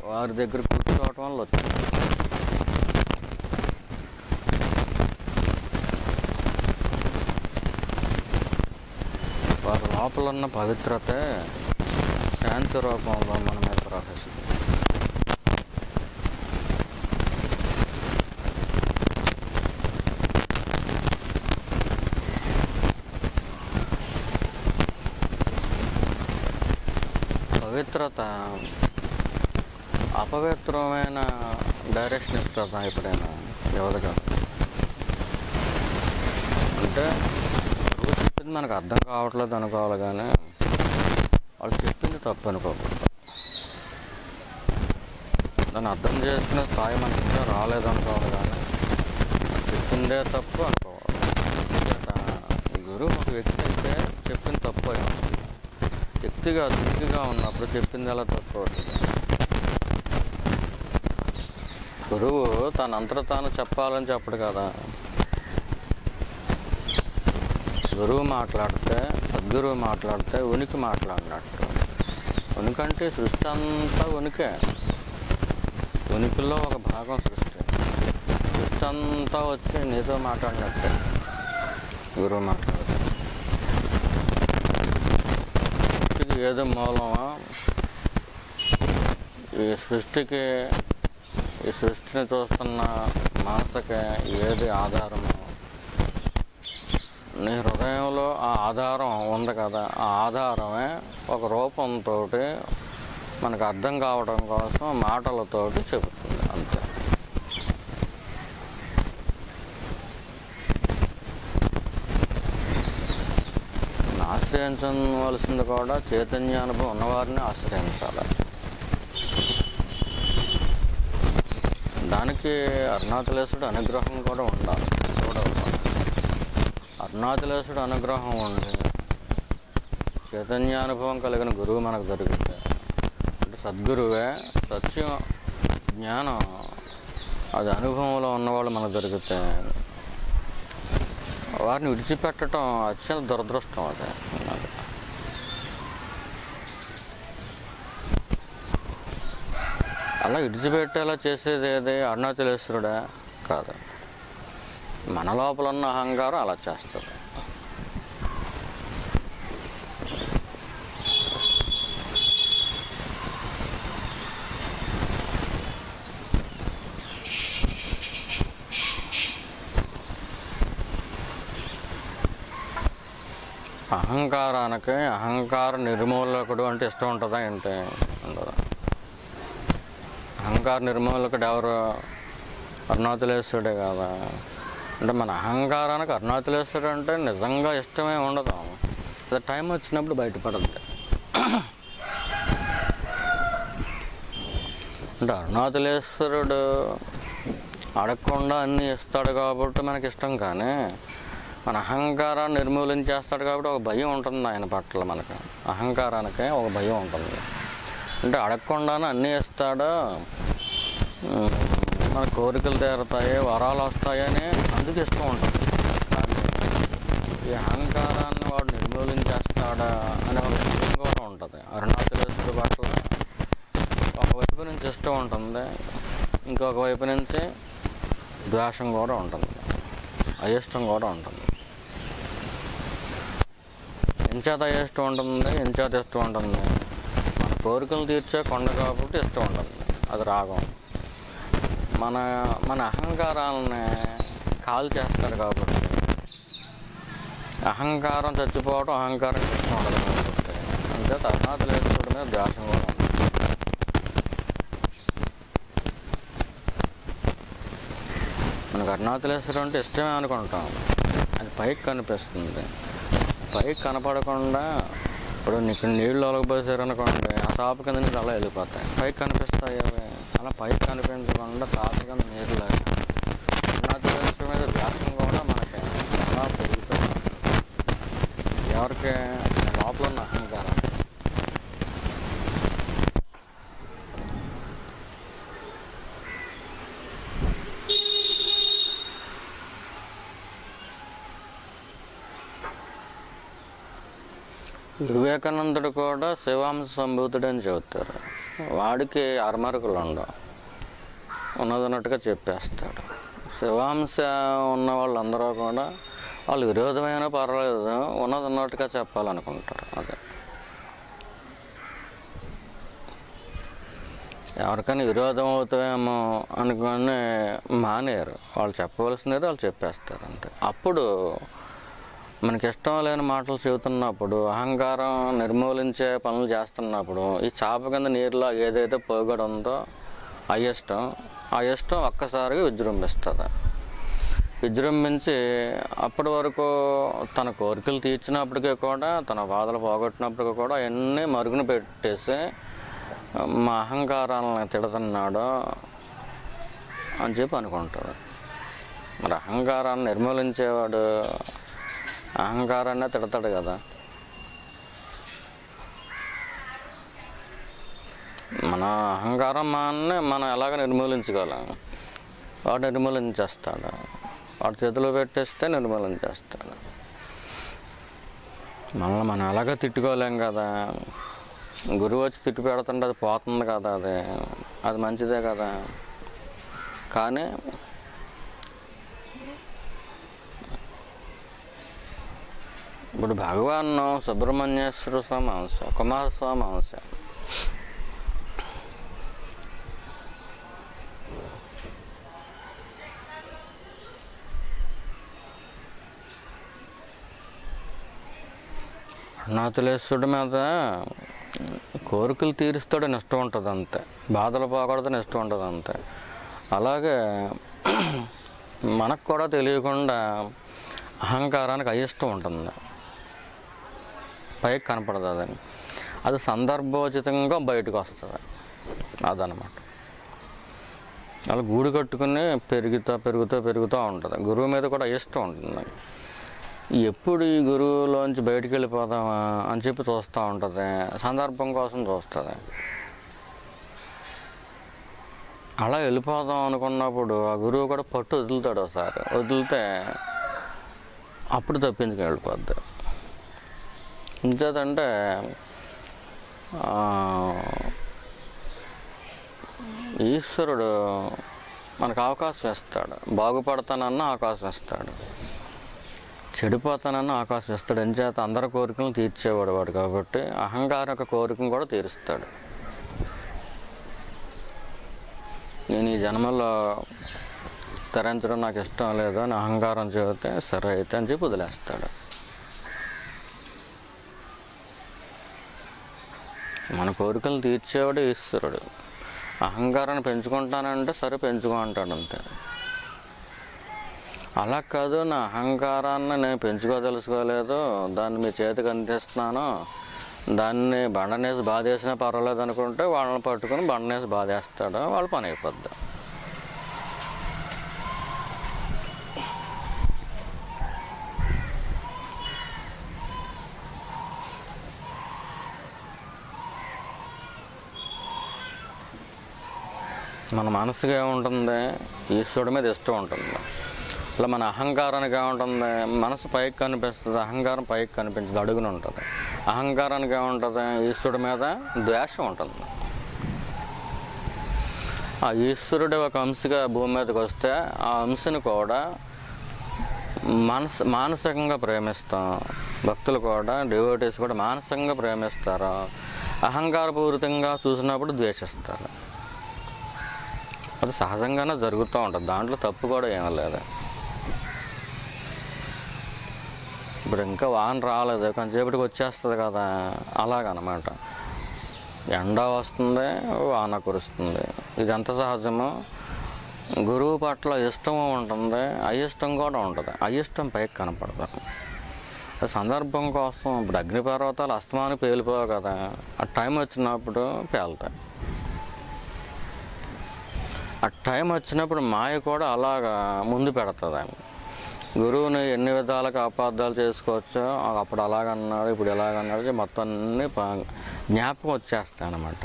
వారి దగ్గర కూర్చోవటం వల్ల వచ్చింది. వారి లోపల ఉన్న పవిత్రతే శాంతి రూపంలో మన మీద ప్రవహిస్తుంది. పవిత్రత అపవిత్రమైన డైరెక్షన్ ఇస్తుందా ఎప్పుడైనా ఎవరిగా? అంటే గురువు చెప్పింది మనకు అర్థం కావట్లేదు అనుకోవాలి, కానీ వాళ్ళు చెప్పింది తప్పు అనుకోకూడదు. దాన్ని అర్థం చేసుకునే స్థాయి మనకి ఇంకా రాలేదనుకోవాలి, కానీ చెప్పిందే తప్పు అనుకోవాలి. గురువు ఒక వ్యక్తి అయితే చెప్పింది తప్పు అయి ఉంటుంది. వ్యక్తిగా దుఃఖిగా ఉన్నప్పుడు చెప్పింది ఎలా తప్పు అవుతుంది? గురువు తనంతట తాను చెప్పాలని చెప్పడు కదా. గురువు మాట్లాడితే, సద్గురువు మాట్లాడితే ఉనికి మాట్లాడినట్టు. ఉనికంటే సృష్టి అంతా ఉనికే, ఉనికిలో ఒక భాగం సృష్టి. సృష్టి అంతా వచ్చి నీతో మాట్లాడినట్టే గురువు మాట్లాడితే. ఏది మూలమా, ఈ సృష్టిని చూస్తున్న మనసుకి ఏది ఆధారమో, నీ హృదయంలో ఆ ఆధారం ఉంది కదా, ఆ ఆధారమే ఒక రూపంతో మనకు అర్థం కావడం కోసం మాటలతోటి చెబుతుంది, అంతే. ఆశ్రయించవలసింది కూడా చైతన్యానుభవం ఉన్నవారిని ఆశ్రయించాలి. దానికి అరుణాచలేశ్వరుడు అనుగ్రహం కూడా ఉండాలి. అరుణాచలేశ్వరుడు అనుగ్రహం ఉండి చైతన్యానుభవం కలిగిన గురువు మనకు దొరికితే అంటే సద్గురువే, సత్యం, జ్ఞానం అది అనుభవంలో ఉన్నవాళ్ళు మనకు దొరికితే వారిని విడిచిపెట్టడం అత్యంత దురదృష్టం. అది అలా విడిచిపెట్టేలా చేసేది ఏది? అరుణాచలేశ్వరుడా? కాదు, మన లోపల ఉన్న అహంకారం అలా చేస్తుంది. అహంకారానికి అహంకార నిర్మూలకుడు అంటే ఇష్టం ఉంటుందా ఏంటి? ఉండదు. అహంకార నిర్మూలకుడు ఎవరు? అరుణాచలేశ్వరుడే కదా. అంటే మన అహంకారానికి అరుణాచలేశ్వరుడు అంటే నిజంగా ఇష్టమే ఉండదు. అది టైం వచ్చినప్పుడు బయటపడద్ది. అంటే అరుణాచలేశ్వరుడు అడగకుండా అన్నీ ఇస్తాడు కాబట్టి మనకి ఇష్టం, కానీ మన అహంకారాన్ని నిర్మూలించేస్తాడు కాబట్టి ఒక భయం ఉంటుంది ఆయన పట్ల. మనకు అహంకారానికి ఒక భయం ఉంటుంది. అంటే అడగకుండానే అన్నీ ఇస్తాడు, మన కోరికలు తీరుతాయి, వరాలు వస్తాయని అందుకు ఇష్టం ఉంటుంది. కానీ ఈ అహంకారాన్ని వాడు నిర్మూలించేస్తాడా అనే ఒక భయం కూడా ఉంటుంది. అరుణాచలేశ్వరుడు పట్ల ఒకవైపు నుంచి ఇష్టం ఉంటుంది, ఇంకొక వైపు నుంచి ద్వేషం కూడా ఉంటుంది, అయిష్టం కూడా ఉంటుంది. ఎంచేత అయిష్టం ఉంటుంది, ఎంచేత ఇష్టం ఉంటుంది? మన కోరికలు తీర్చే కొండ కాబట్టి ఇష్టం ఉంటుంది, అది రాగం. మన మన అహంకారాలని కాల్ చేస్తాడు కాబట్టి, అహంకారం చచ్చిపోవడం అహంకారం ఇష్టం ఉండదు కాబట్టి అంచేత అరుణాచలేశ్వరుడి మీద ద్వేషం కూడా ఉంటుంది. మనకు అరుణాచలేశ్వరుడు అంటే ఇష్టమే అనుకుంటాం, అది పైకి కనిపిస్తుంది. పైకి కనపడకుండా ఇప్పుడు నీకు నీళ్ళు ఒలగపోసారనుకోండి, ఆ తాపు కింద నుంచి అలా వెళ్ళిపోతాయి. పైకి కనిపిస్తాయి అవి, అలా పైకి కనిపించకుండా తాపు కింద నీరు లేదు. అరుణాచలేశ్వరుడి మీద ద్వేషం కూడా మనకి అలా పెరుగుతుంది. ఎవరికి? లోపల ఉన్న అహంకారం. వివేకానందుడు కూడా శివాంశ సంభూతుడు అని చెబుతారు. వాడికి అరమరుకులు ఉండవు, ఉన్నదన్నట్టుగా చెప్పేస్తాడు. శివాంశ ఉన్న వాళ్ళందరూ కూడా వాళ్ళు విరోధమైన పర్వాలేదు, ఉన్నదన్నట్టుగా చెప్పాలనుకుంటారు. అదే ఎవరికైనా విరోధం అవుతామేమో అనుకుని మానేరు. వాళ్ళు చెప్పవలసినది వాళ్ళు చెప్పేస్తారు అంతే. అప్పుడు మనకి ఇష్టం లేని మాటలు చెబుతున్నప్పుడు, అహంకారం నిర్మూలించే పనులు చేస్తున్నప్పుడు, ఈ చాప కింద నీరులో ఏదైతే పోగొడు ఉందో ఆ ఇష్టం ఒక్కసారిగా విజృంభిస్తుంది. విజృంభించి అప్పటి వరకు తన కోరికలు తీర్చినప్పటికీ కూడా, తన బాధలు పోగొట్టినప్పటికీ కూడా అవన్నీ మరుగున పెట్టేసి మా అహంకారాలను తిడుతున్నాడు అని చెప్పి అనుకుంటాడు. మరి అహంకారాన్ని నిర్మూలించేవాడు అహంకారాన్నే తిడతాడు కదా. మన అహంకారం మనం ఎలాగ నిర్మూలించగలం? వాడు నిర్మూలించేస్తాడు, వాడు చేతిలో పెట్టేస్తే నిర్మూలించేస్తాడు. మనల్ని మనం ఎలాగ తిట్టుకోలేం కదా. గురువు వచ్చి తిట్టు పెడుతుంటే అది పోతుంది కదా, అది మంచిదే కదా. కానీ ఇప్పుడు భగవాన్ సుబ్రహ్మణ్యేశ్వర స్వామి అంశ, కుమారస్వామి అంశ. అరుణాచలేశ్వరుడి మీద కోరికలు తీరుస్తాడని ఇష్టం ఉంటుంది అంతే, బాధలు పోకూడదని ఇష్టం ఉంటుంది అంతే. అలాగే మనకు కూడా తెలియకుండా అహంకారానికి అయిష్టం ఉంటుంది, పైకి కనపడదు. అది సందర్భోచితంగా బయటకు వస్తుంది. అదనమాట. అలా గూడు కట్టుకుని పెరుగుతూ ఉంటుంది. గురువు మీద కూడా ఇష్టం ఉంటుంది. ఎప్పుడు ఈ గురువులోంచి బయటికి వెళ్ళిపోదామా అని చెప్పి చూస్తూ ఉంటుంది, సందర్భం కోసం చూస్తుంది. అలా వెళ్ళిపోదాం అనుకున్నప్పుడు ఆ గురువు కూడా పట్టు వదులుతాడు. ఒకసారి వదిలితే అప్పుడు తప్పించుకు వెళ్ళిపోద్ది. ఇంచేతంటే ఈశ్వరుడు మనకు అవకాశం ఇస్తాడు. బాగుపడతానన్న అవకాశం ఇస్తాడు, చెడిపోతానన్న అవకాశం ఇస్తాడు. ఎంచేత అందరి కోరికలను తీర్చేవాడు వాడు కాబట్టి అహంకారం యొక్క కోరికను కూడా తీరుస్తాడు. నేను ఈ జన్మలో తరించడం నాకు ఇష్టం లేదు అని అహంకారం చెబితే సరే అయితే అని చెప్పి వదిలేస్తాడు. మన కోరికలు తీర్చేవాడు ఈశ్వరుడు. అహంకారాన్ని పెంచుకుంటానంటే సరే పెంచుకో అంటాడు అంతే. అలా కాదు, నా అహంకారాన్ని నేను పెంచుకోదలుచుకోలేదు, దాన్ని మీ చేతికి అందిస్తున్నాను, దాన్ని బండనేసి బాధేసినా పర్వాలేదు అనుకుంటే వాళ్ళని పట్టుకుని బండనేసి బాధేస్తాడు, వాళ్ళ పని అయిపోద్ది. మన మనసుకి ఏముంటుంది? ఈశ్వరుడి మీద ఇష్టం ఉంటుంది. అలా మన అహంకారానికి ఏముంటుంది? మనసు పైకి కనిపిస్తుంది, అహంకారం పైకి కనిపించదు, అడుగున ఉంటుంది. అహంకారానికి ఏముంటుంది? ఈశ్వరుడి మీద ద్వేషం ఉంటుంది. ఆ ఈశ్వరుడు ఒక అంశగా భూమి మీదకి వస్తే ఆ అంశని కూడా మానసికంగా ప్రేమిస్తాం. భక్తులు కూడా, డివోటీస్ కూడా మానసికంగా ప్రేమిస్తారు. అహంకారపూరితంగా చూసినప్పుడు ద్వేషిస్తారు. అది సహజంగానే జరుగుతూ ఉంటుంది, దాంట్లో తప్పు కూడా ఏమీ లేదు. ఇప్పుడు ఇంకా వాన రాలేదు, కొంచెంసేపటికి వచ్చేస్తుంది కదా, అలాగనమాట. ఎండ వస్తుంది, వాన కురుస్తుంది, ఇది ఎంత సహజమో. గురువు పట్ల ఇష్టం ఉంటుంది, అయిష్టం కూడా ఉంటుంది. అయిష్టం పైకి కనపడదు. సందర్భం కోసం ఇప్పుడు అగ్నిపర్వతాలు అస్తమానం పేలిపోవు కదా, ఆ టైం వచ్చినప్పుడు పేలుతాయి. ఆ టైం వచ్చినప్పుడు మాయ కూడా అలాగా ముందు పెడుతుంది. గురువుని ఎన్ని విధాలుగా అపార్థాలు చేసుకోవచ్చో, అప్పుడు అలాగన్నాడు, ఇప్పుడు ఎలాగన్నాడు, మొత్తం అన్నీ జ్ఞాపకం వచ్చేస్తాయి అన్నమాట.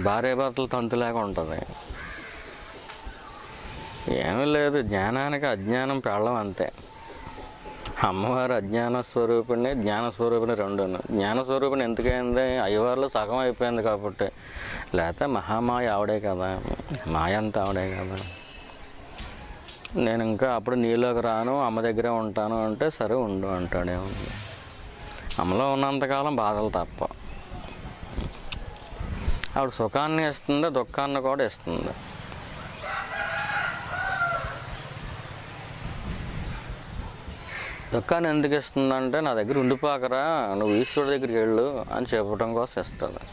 భార్యాభర్తలు తంతులాగా ఉంటుంది. ఏమీ లేదు, జ్ఞానానికి అజ్ఞానం పెళ్ళం అంతే. అమ్మవారు అజ్ఞాన స్వరూపిణి, జ్ఞానస్వరూపిణి రెండును. జ్ఞానస్వరూపిణి ఎందుకైంది? అయ్యవారిలో సగం అయిపోయింది కాబట్టి. లేకపోతే మహామాయ ఆవిడే కదా, మాయ అంతా ఆవిడే కదా. నేను ఇంకా అప్పుడు నీలోకి రాను, అమ్మ దగ్గరే ఉంటాను అంటే సరే ఉండు అంటాడేముంది. అమ్మలో ఉన్నంతకాలం బాధలు తప్ప. ఆవిడ సుఖాన్ని ఇస్తుంది, దుఃఖాన్ని కూడా ఇస్తుంది. దుఃఖాన్ని ఎందుకు ఇస్తుందంటే, నా దగ్గర ఉండిపోకరా, నువ్వు ఈశ్వరుడి దగ్గరికి వెళ్ళు అని చెప్పడం కోసం ఇస్తుంది.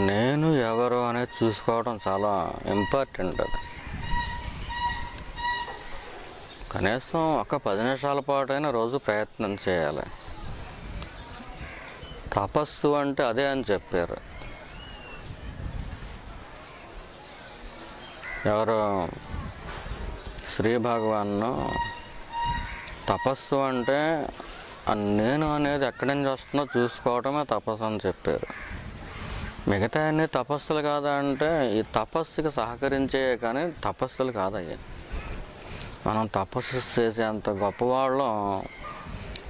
నేను ఎవరు అనేది చూసుకోవడం చాలా ఇంపార్టెంట్. అది కనీసం ఒక 10 నిమిషాల పాటైనా రోజు ప్రయత్నం చేయాలి. తపస్సు అంటే అదే అని చెప్పారు. ఎవరు? శ్రీ భగవాను తపస్సు అంటే నేను అనేది ఎక్కడి నుంచి వస్తుందో చూసుకోవడమే తపస్సు అని చెప్పారు. మిగతా అన్ని తపస్సులు కాదా అంటే, ఈ తపస్సుకి సహకరించే కానీ తపస్సులు కాదయ్యా. మనం తపస్సు చేసేంత గొప్పవాళ్ళం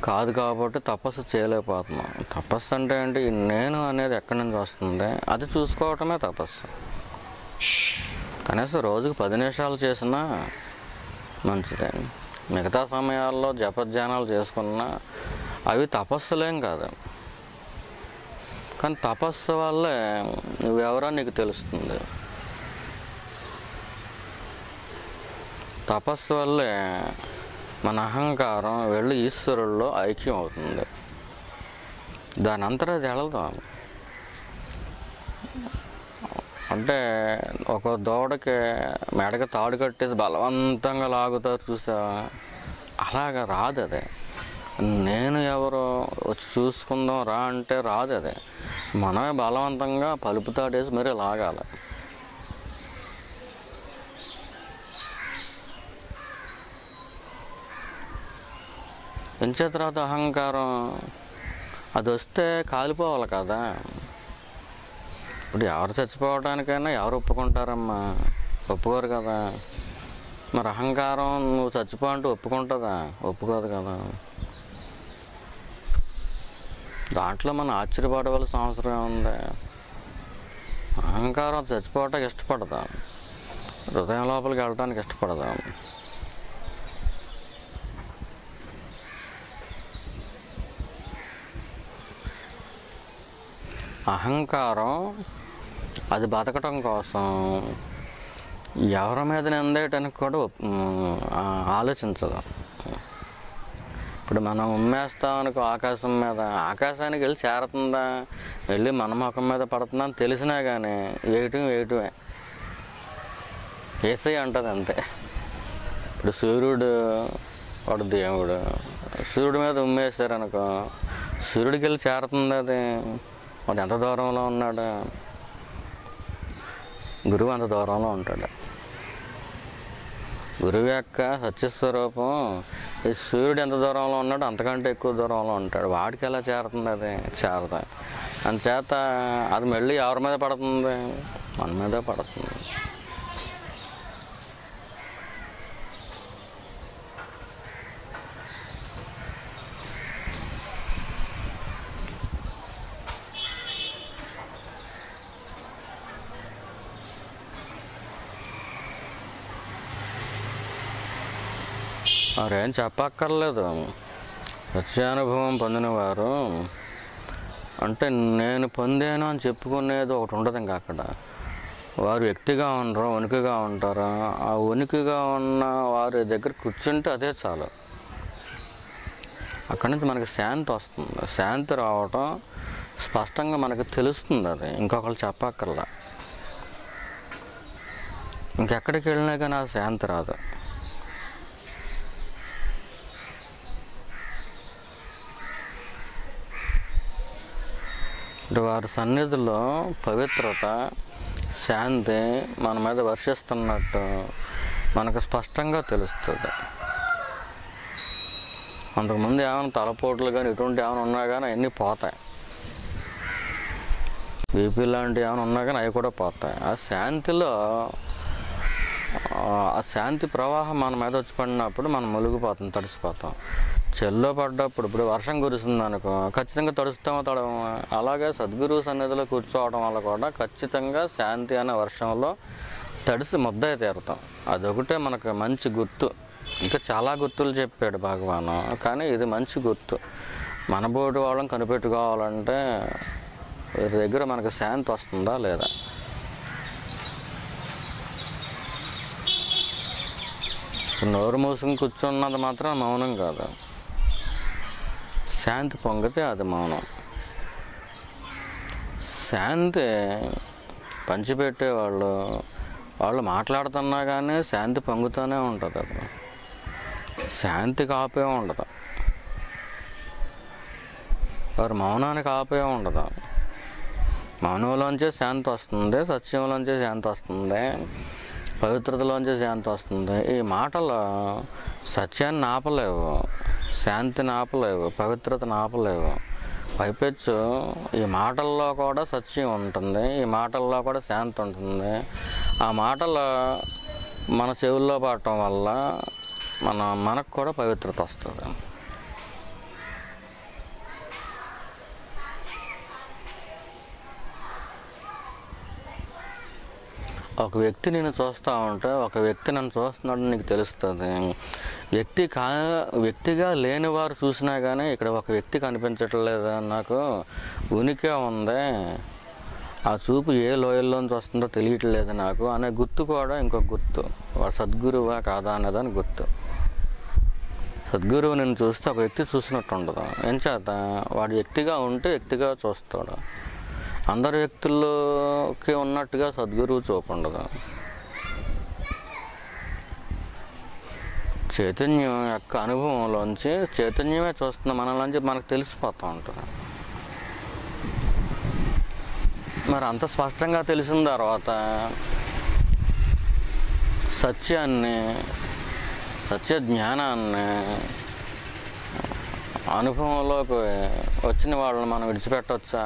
కాదు కాబట్టి తపస్సు చేయలేకపోతున్నాం. తపస్సు అంటే ఏంటి? నేను అనేది ఎక్కడి నుంచి వస్తుంది అది చూసుకోవటమే తపస్సు. కనీసం రోజుకి 10 నిమిషాలు చేసినా మంచిదే. మిగతా సమయాల్లో జపధ్యానాలు చేసుకున్నా అవి తపస్సులేం కాదు. కానీ తపస్సు వల్లే నువ్వెవరో నీకు తెలుస్తుంది. తపస్సు వల్లే మన అహంకారం వెళ్ళి ఈశ్వరుల్లో ఐక్యం అవుతుంది. దాని అంతటా అది వెళదాం. అంటే ఒక దూడకి మెడకి తాడు కట్టేసి బలవంతంగా లాగుతారు చూసా, అలాగా రాదు. అదే నేను ఎవరో వచ్చి చూసుకుందాం రా అంటే రాదు. అదే మనమే బలవంతంగా పలుపు తాడేసి మరీ లాగాలి. పెంచే తర్వాత అహంకారం అది వస్తే కాలిపోవాలి కదా. ఇప్పుడు ఎవరు చచ్చిపోవడానికైనా ఎవరు ఒప్పుకుంటారమ్మా? ఒప్పుకోరు కదా. మరి అహంకారం నువ్వు చచ్చిపో అంటే ఒప్పుకుంటుందా? ఒప్పుకోదు కదా. దాంట్లో మనం ఆశ్చర్యపడవలసిన అవసరం ఏముంది? అహంకారం చచ్చిపోవటానికి ఇష్టపడదా, హృదయం లోపలికి వెళ్ళటానికి ఇష్టపడదా? అహంకారం అది బతకటం కోసం ఎవరి మీద నిందేయటానికి కూడా ఆలోచించదు. ఇప్పుడు మనం ఉమ్మేస్తామనుకో ఆకాశం మీద, ఆకాశానికి వెళ్ళి చేరుతుందా, వెళ్ళి మన ముఖం మీద పడుతుందా అని తెలిసినా కానీ వేయటమే ఏసై అంటుంది అంతే. ఇప్పుడు సూర్యుడు వాడు దేవుడు, సూర్యుడి మీద ఉమ్మేశారనుకో సూర్యుడికి వెళ్ళి చేరుతుంది అది. వాడు ఎంత దూరంలో ఉన్నాడు? గురువు అంత దూరంలో ఉంటాడు. గురువు యొక్క సత్యస్వరూపం ఈ సూర్యుడు ఎంత దూరంలో ఉన్నాడో అంతకంటే ఎక్కువ దూరంలో ఉంటాడు. వాడికి ఎలా చేరుతుంది? అది చేరదా. అందుచేత అది మళ్ళీ ఎవరి మీద పడుతుంది? మన మీదే పడుతుంది. మరేం చెప్పక్కర్లేదు. సత్యానుభవం పొందినవారు అంటే నేను పొందాను అని చెప్పుకునేది ఒకటి ఉండదు. ఇంకా అక్కడ వారు వ్యక్తిగా ఉండరు, ఉనికిగా ఉంటారు. ఆ ఉనికిగా ఉన్న వారి దగ్గర కూర్చుంటే అదే చాలు. అక్కడి నుంచి మనకి శాంతి వస్తుంది. శాంతి రావటం స్పష్టంగా మనకు తెలుస్తుంది. అది ఇంకొకరు చెప్పక్కర్లా. ఇంకెక్కడికి వెళ్ళినా కానీ ఆ శాంతి రాదు. అంటే వారి సన్నిధిలో పవిత్రత, శాంతి మన మీద వర్షిస్తున్నట్టు మనకు స్పష్టంగా తెలుస్తుంది. అంతకుముందు ఏమైనా తలపోట్లు కానీ ఇటువంటి ఏమైనా ఉన్నా కానీ అవన్నీ పోతాయి. బీపీ లాంటివి ఏమైనా ఉన్నా కానీ అవి కూడా పోతాయి. ఆ శాంతిలో ఆ శాంతి ప్రవాహం మన మీద వచ్చి పడినప్పుడు మనం మునిగిపోతాం, తడిసిపోతాం. చెల్లో పడ్డప్పుడు, ఇప్పుడు వర్షం కురుస్తుంది అనుకో ఖచ్చితంగా తడవమా? అలాగే సద్గురువు సన్నిధిలో కూర్చోవడం వల్ల కూడా ఖచ్చితంగా శాంతి అనే వర్షంలో తడిసి ముద్దయి తీరుతాం. అదొకటే మనకు మంచి గుర్తు. ఇంకా చాలా గుర్తులు చెప్పాడు భగవాను, కానీ ఇది మంచి గుర్తు. మన బోటి వాళ్ళని కనిపెట్టుకోవాలంటే వీరి దగ్గర మనకు శాంతి వస్తుందా లేదా? నోరు మూసుకుని కూర్చున్నది మాత్రం మౌనం కాదు. శాంతి పొంగితే అది మౌనం. శాంతి పంచిపెట్టేవాళ్ళు వాళ్ళు మాట్లాడుతున్నా కానీ శాంతి పొంగుతూనే ఉంటుంది. అప్పుడు శాంతికి ఆపే ఉండదు. వారు మౌనానికి ఆపే ఉండదు. మౌనంలోంచే శాంతి వస్తుంది, సత్యంలోంచే శాంతి వస్తుంది, పవిత్రతలోంచే శాంతి వస్తుంది. ఈ మాటలు సత్యాన్ని ఆపలేవు, శాంతిని ఆపలేవు, పవిత్రతను ఆపలేవు. పైపెచ్చు ఈ మాటల్లో కూడా సత్యం ఉంటుంది, ఈ మాటల్లో కూడా శాంతి ఉంటుంది. ఆ మాటలు మన చెవుల్లో పడటం వల్ల మనకు కూడా పవిత్రత వస్తుంది. ఒక వ్యక్తి నేను చూస్తూ ఉంటే ఒక వ్యక్తి నన్ను చూస్తున్నాడు నీకు తెలుస్తుంది. వ్యక్తిగా లేని వారు చూసినా కానీ ఇక్కడ ఒక వ్యక్తి కనిపించట్లేదు, నాకు ఉనికి ఉంది, ఆ చూపు ఏ లోయల్లోంచి వస్తుందో తెలియట్లేదు నాకు అనే గుర్తు కూడా ఇంకొక గుర్తు. వాడు సద్గురువా కాదా అనేదాని గుర్తు. సద్గురువు నేను చూస్తే ఒక వ్యక్తి చూసినట్టు ఉండదు. ఎంచేత వాడు వ్యక్తిగా ఉంటే వ్యక్తిగా చూస్తాడు. అందరు వ్యక్తుల్లోకి ఉన్నట్టుగా సద్గురువు చూపు ఉండదు. చైతన్యం యొక్క అనుభవంలోంచి చైతన్యమే చూస్తున్న మనలోంచి మనకు తెలిసిపోతూ ఉంటుంది. మరి అంత స్పష్టంగా తెలిసిన తర్వాత సత్యాన్ని, సత్య జ్ఞానాన్ని, అనుభవంలోకి వచ్చిన వాళ్ళని మనం విడిచిపెట్టవచ్చా?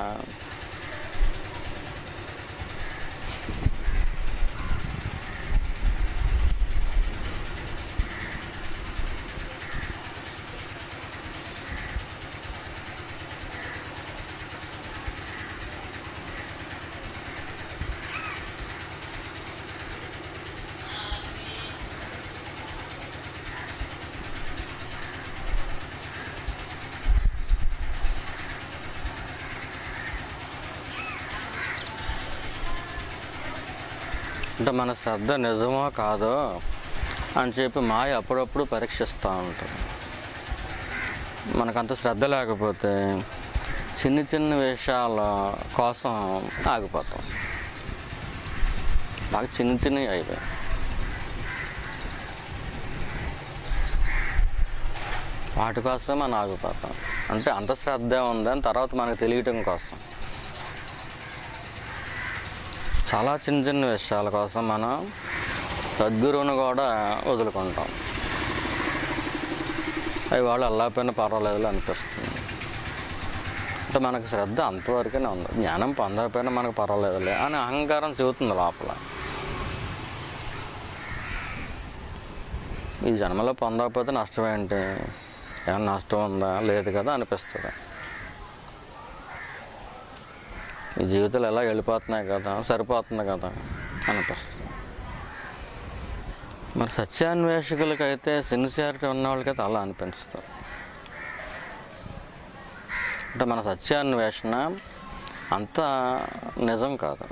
అంటే మన శ్రద్ధ నిజమో కాదో అని చెప్పి మాయ అప్పుడప్పుడు పరీక్షిస్తూ ఉంటుంది. మనకంత శ్రద్ధ లేకపోతే చిన్న చిన్న విషయాల కోసం ఆగిపోతాం. బాగా చిన్న చిన్నవి అయిపోయి వాటి కోసం మనం ఆగిపోతాం. అంటే అంత శ్రద్ధ ఉందని తర్వాత మనకు తెలియటం కోసం చాలా చిన్న చిన్న విషయాల కోసం మనం సద్గురువుని కూడా వదులుకుంటాం. అవి వాళ్ళు అల్లాపోయినా పర్వాలేదు అనిపిస్తుంది. అంటే మనకు శ్రద్ధ అంతవరకునే ఉంది. జ్ఞానం పొందకపోయినా మనకు పర్వాలేదులే అని అహంకారం చెబుతుంది లోపల. ఈ జన్మలో పొందకపోతే నష్టం ఏంటి? ఏమన్నా నష్టం ఉందా? లేదు కదా అనిపిస్తుంది. ఈ జీవితాలు ఎలా వెళ్ళిపోతున్నాయి కదా, సరిపోతుంది కదా అనిపిస్తుంది. మరి సత్యాన్వేషకులకైతే, సిన్సియారిటీ ఉన్న వాళ్ళకైతే అలా అనిపిస్తుంది. అంటే మన సత్యాన్వేషణ అంత నిజం కాదు.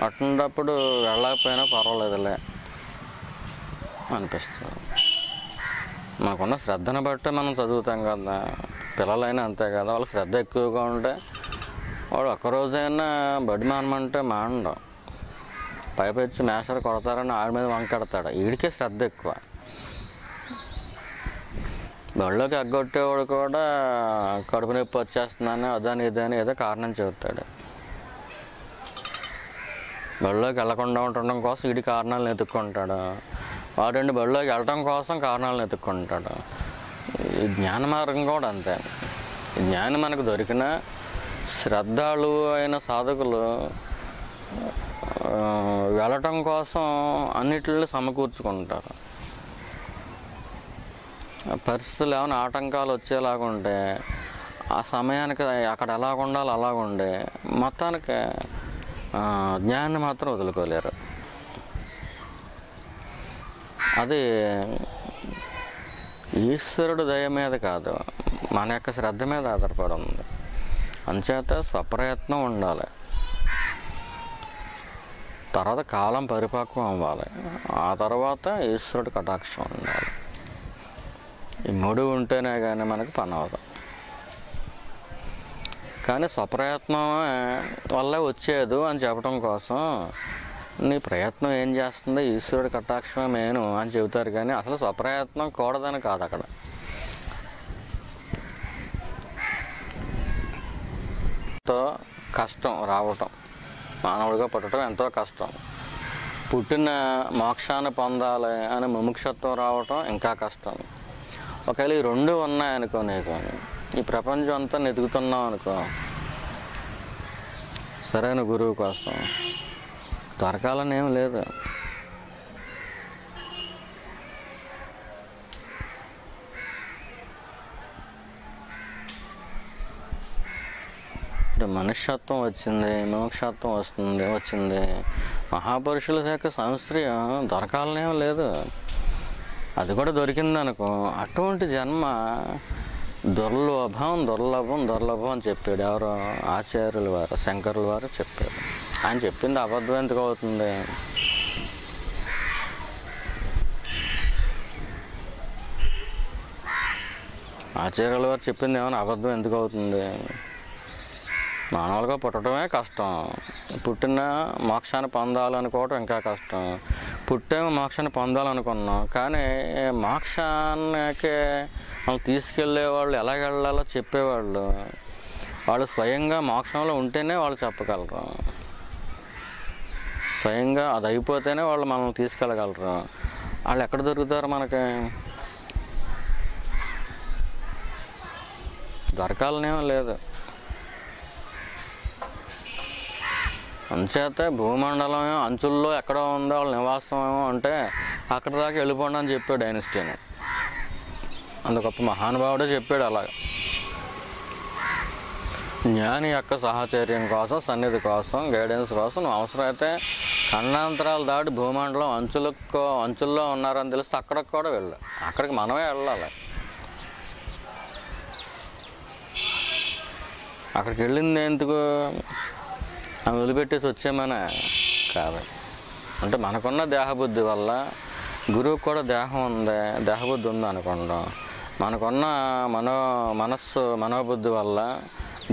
అటువంటిప్పుడు వెళ్ళకపోయినా పర్వాలేదులే అనిపిస్తుంది. మనకున్న శ్రద్ధను బట్టి మనం చదువుతాం కదా. పిల్లలైనా అంతే కదా, వాళ్ళకి శ్రద్ధ ఎక్కువగా ఉంటే వాడు ఒక్కరోజైనా బడి మానమంటే మానడం. పైపెచ్చి మేస్టర్ కొడతారని ఆడి మీద వంకెడతాడు. వీడికే శ్రద్ధ ఎక్కువ. బడిలోకి ఎగ్గొట్టేవాడు కూడా కడుపు నొప్పి వచ్చేస్తుందని అదని ఇదని ఏదో కారణం చెబుతాడు. బడిలోకి వెళ్ళకుండా ఉండటం కోసం వీడి కారణాలను ఎత్తుక్కుంటాడు. వాడు బడిలోకి వెళ్ళటం కోసం కారణాలను ఎత్తుక్కుంటాడు. ఈ జ్ఞాన మార్గం కూడా అంతే. ఈ జ్ఞానం మనకు దొరికిన శ్రద్ధాళు అయిన సాధకులు వెళ్ళటం కోసం అన్నిటిని సమకూర్చుకుంటారు. పరిస్థితులు ఏమైనా ఆటంకాలు వచ్చేలాగుంటే ఆ సమయానికి అక్కడ ఎలాగ ఉండాలో అలాగుండే మొత్తానికి జ్ఞానాన్ని మాత్రం వదులుకోలేరు. అది ఈశ్వరుడు దయ మీద కాదు, మన యొక్క శ్రద్ధ మీద ఆధారపడి ఉంది. అంచేత స్వప్రయత్నం ఉండాలి. తర్వాత కాలం పరిపక్వం అవ్వాలి. ఆ తర్వాత ఈశ్వరుడు కటాక్షం ఉండాలి. ఈ మూడు ఉంటేనే కానీ మనకి పని అవ్వదు. కానీ స్వప్రయత్నం వల్లే వచ్చేది అని చెప్పడం కోసం నీ ప్రయత్నం ఏం చేస్తుందో ఈశ్వరుడు కటాక్షమే మేను అని చెబుతారు. కానీ అసలు స్వప్రయత్నం కూడదని కాదు. అక్కడ ఎంతో కష్టం రావటం, మానవుడిగా పుట్టడం ఎంతో కష్టం. పుట్టిన మోక్షాన్ని పొందాలి అని ముముక్షత్వం రావటం ఇంకా కష్టం. ఒకవేళ ఈ రెండు ఉన్నాయనుకో, నీకు ఈ ప్రపంచం అంతా వెతుకుతున్నావు అనుకో, సరైన గురువు కోసం దొరకాలని ఏం లేదు. మనుష్యత్వం వచ్చింది, మోక్షత్వం వచ్చింది. మహాపురుషుల యొక్క సంశ్రయం దొరకాలనేం లేదు. అది కూడా దొరికిందనుకో, అటువంటి జన్మ దుర్లభం అని చెప్పాడు. ఎవరో ఆచార్యుల వారు, శంకరుల వారు చెప్పారు. ఆయన చెప్పింది అబద్ధం ఎందుకు అవుతుంది? ఆచార్యుల వారు చెప్పింది ఏమైనా అబద్ధం ఎందుకు అవుతుంది? మానవులుగా పుట్టడమే కష్టం, పుట్టిన మోక్షాన్ని పొందాలనుకోవటం ఇంకా కష్టం. పుట్టేమో మోక్షాన్ని పొందాలనుకున్నాం, కానీ మోక్షానికి మనం తీసుకెళ్ళే వాళ్ళు ఎలా వెళ్ళాలో చెప్పేవాళ్ళు వాళ్ళు స్వయంగా మోక్షంలో ఉంటేనే వాళ్ళు చెప్పగలరు. స్వయంగా అది అయిపోతేనే వాళ్ళు మనల్ని తీసుకెళ్ళగలరు. వాళ్ళు ఎక్కడ దొరుకుతారు? మనకి దొరకాలనేమో లేదు. అంచేత భూమండలం అంచుల్లో ఎక్కడో ఉందో వాళ్ళ నివాసం ఏమో అంటే అక్కడ దాకా వెళ్ళిపోండి అని చెప్పాడు ఐన్స్టీన్. అంత గొప్ప మహానుభావుడే చెప్పాడు అలా. జ్ఞాని యొక్క సహచర్యం కోసం, సన్నిధి కోసం, గైడెన్స్ కోసం నువ్వు అవసరమైతే ఖండాంతరాలు దాటి భూమండలం అంచుల్లో ఉన్నారని తెలిస్తే అక్కడికి కూడా వెళ్ళు. అక్కడికి మనమే వెళ్ళాలి. అక్కడికి వెళ్ళింది ఎందుకు? ఆమె వదిలిపెట్టేసి వచ్చామనే కాదు. అంటే మనకున్న దేహబుద్ధి వల్ల, గురువుకు కూడా దేహం ఉంది, దేహబుద్ధి ఉంది అనుకుంటాం. మనకున్న మనోబుద్ధి వల్ల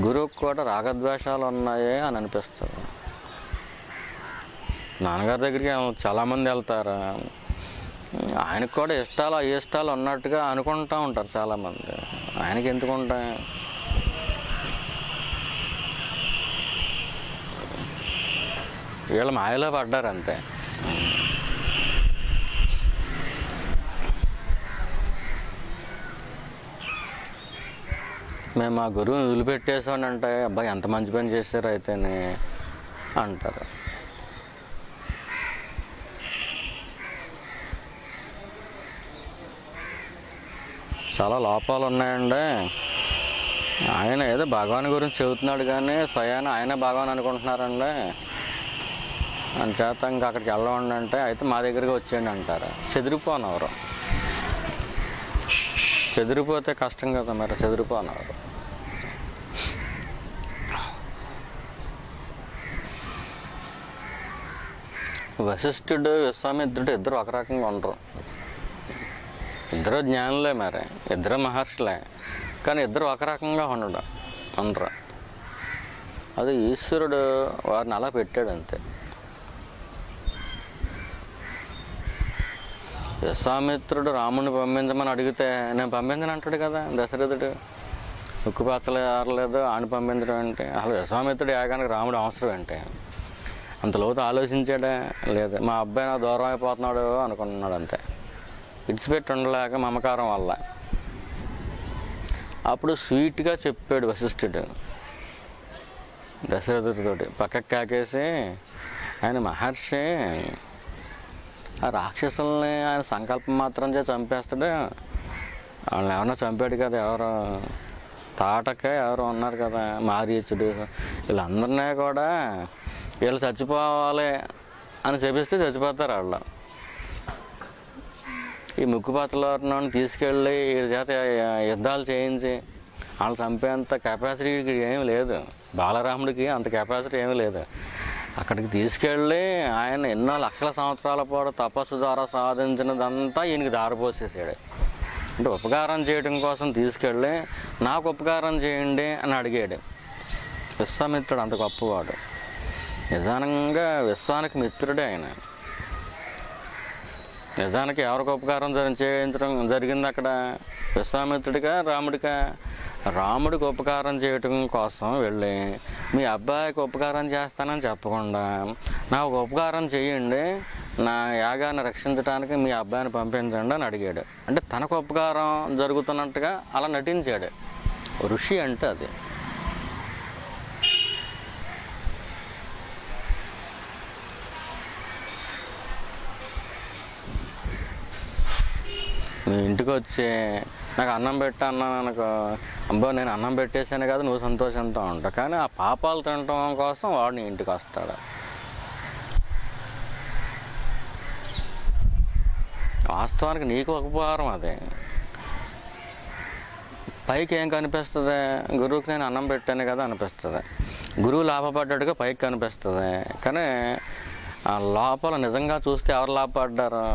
గురువుకు కూడా రాగద్వేషాలు ఉన్నాయి అని అనిపిస్తుంది. నాన్నగారి దగ్గరికి చాలామంది వెళ్తారు, ఆయనకు కూడా ఇష్టాలు ఉన్నట్టుగా అనుకుంటూ ఉంటారు చాలామంది. ఆయనకి ఎందుకు ఉంటాయి? వీళ్ళ మాయలో పడ్డారు అంతే. మేము మా గురువుని వదిలిపెట్టేసామని అంటే అబ్బాయి ఎంత మంచి పని చేశారు అయితేనే అంటారు. చాలా లోపాలు ఉన్నాయండి. ఆయన ఏదో భగవాన్ గురించి చెబుతున్నాడు కానీ స్వయాన ఆయనే భగవాన్ అనుకుంటున్నారండి. అంచేత ఇంకా అక్కడికి వెళ్ళండి అంటే అయితే మా దగ్గరికి వచ్చేయండి అంటారు. చెదిరిపోనవరు. చెదిరిపోతే కష్టం కదా మరి. చెదిరిపోనవరు. వశిష్ఠుడు, విశ్వామిత్రుడు ఇద్దరు ఒక రకంగా ఉండరు. ఇద్దరు జ్ఞానులే, మరి ఇద్దరు మహర్షులే, కానీ ఇద్దరు ఒక రకంగా ఉండరు. అది ఈశ్వరుడు వారిని అలా పెట్టాడు అంతే. విశ్వామిత్రుడు రాముడిని పంపించమని అడిగితే నేను పంపించను అంటాడు కదా దశరథుడు. ఉక్కుపచ్చలు ఆరలేదు ఆని పంపించడం అంటే. అసలు విశ్వామిత్రుడు యాగానికి రాముడు అవసరం అంటే అంత లోతు ఆలోచించాడే లేదు. మా అబ్బాయి నా దూరం అయిపోతున్నాడు అనుకుంటున్నాడు అంతే, ఇడిచిపెట్టి ఉండలేక మమకారం వల్ల. అప్పుడు స్వీట్గా చెప్పాడు వశిష్ఠుడు దశరథుడితోటి, పక్కకి కాకేసి, ఆయన మహర్షి, ఆ రాక్షసుల్ని ఆయన సంకల్పం మాత్రం చంపేస్తాడు. వాళ్ళని ఎవరన్నా చంపాడు కదా, ఎవరు తాటకే ఎవరు ఉన్నారు కదా, మారీచుడు, వీళ్ళందరినీ కూడా వీళ్ళు చచ్చిపోవాలి అని చెప్పిస్తే చచ్చిపోతారు వాళ్ళు. ఈ ముక్కుపచ్చలను తీసుకెళ్ళి వీళ్ళ చేత యుద్ధాలు చేయించి వాళ్ళు చంపేంత కెపాసిటీ ఏమీ లేదు. బాలరాముడికి అంత కెపాసిటీ ఏమీ లేదు. అక్కడికి తీసుకెళ్ళి ఆయన ఎన్నో లక్షల సంవత్సరాల పాటు తపస్సు ద్వారా సాధించినదంతా ఈయనకి దారిపోసేసాడు. అంటే ఉపకారం చేయడం కోసం తీసుకెళ్ళి నాకు ఉపకారం చేయండి అని అడిగాడు. విశ్వామిత్రుడు అంత గొప్పవాడు. నిజానంగా విశ్వానికి మిత్రుడే ఆయన. నిజానికి ఎవరికి ఉపకారం చేయించడం జరిగింది అక్కడ? విశ్వామిత్రుడిగా రాముడిగా? రాముడికి ఉపకారం చేయటం కోసం వెళ్ళి మీ అబ్బాయికి ఉపకారం చేస్తానని చెప్పకుండా నాకు ఉపకారం చేయండి, నా యాగాన్ని రక్షించడానికి మీ అబ్బాయిని పంపించండి అని అడిగాడు. అంటే తనకు ఉపకారం జరుగుతున్నట్టుగా అలా నటించాడు. ఋషి అంటే అది. మీ ఇంటికి వచ్చి నాకు అన్నం పెట్టా అన్నాను అనుకో, అబ్బా నేను అన్నం పెట్టేసాను కదా నువ్వు సంతోషంతో ఉంటావు. కానీ ఆ పాపాలు తినటం కోసం వాడు నీ ఇంటికి వస్తాడు. వాస్తవానికి నీకు ఉపకారం అది. పైకి ఏం కనిపిస్తుంది? గురువుకి నేను అన్నం పెట్టాను కదా అనిపిస్తుంది, గురువు లాభపడ్డాడుగా పైకి కనిపిస్తుంది. కానీ ఆ లోపల నిజంగా చూస్తే ఎవరు లాభపడ్డారు?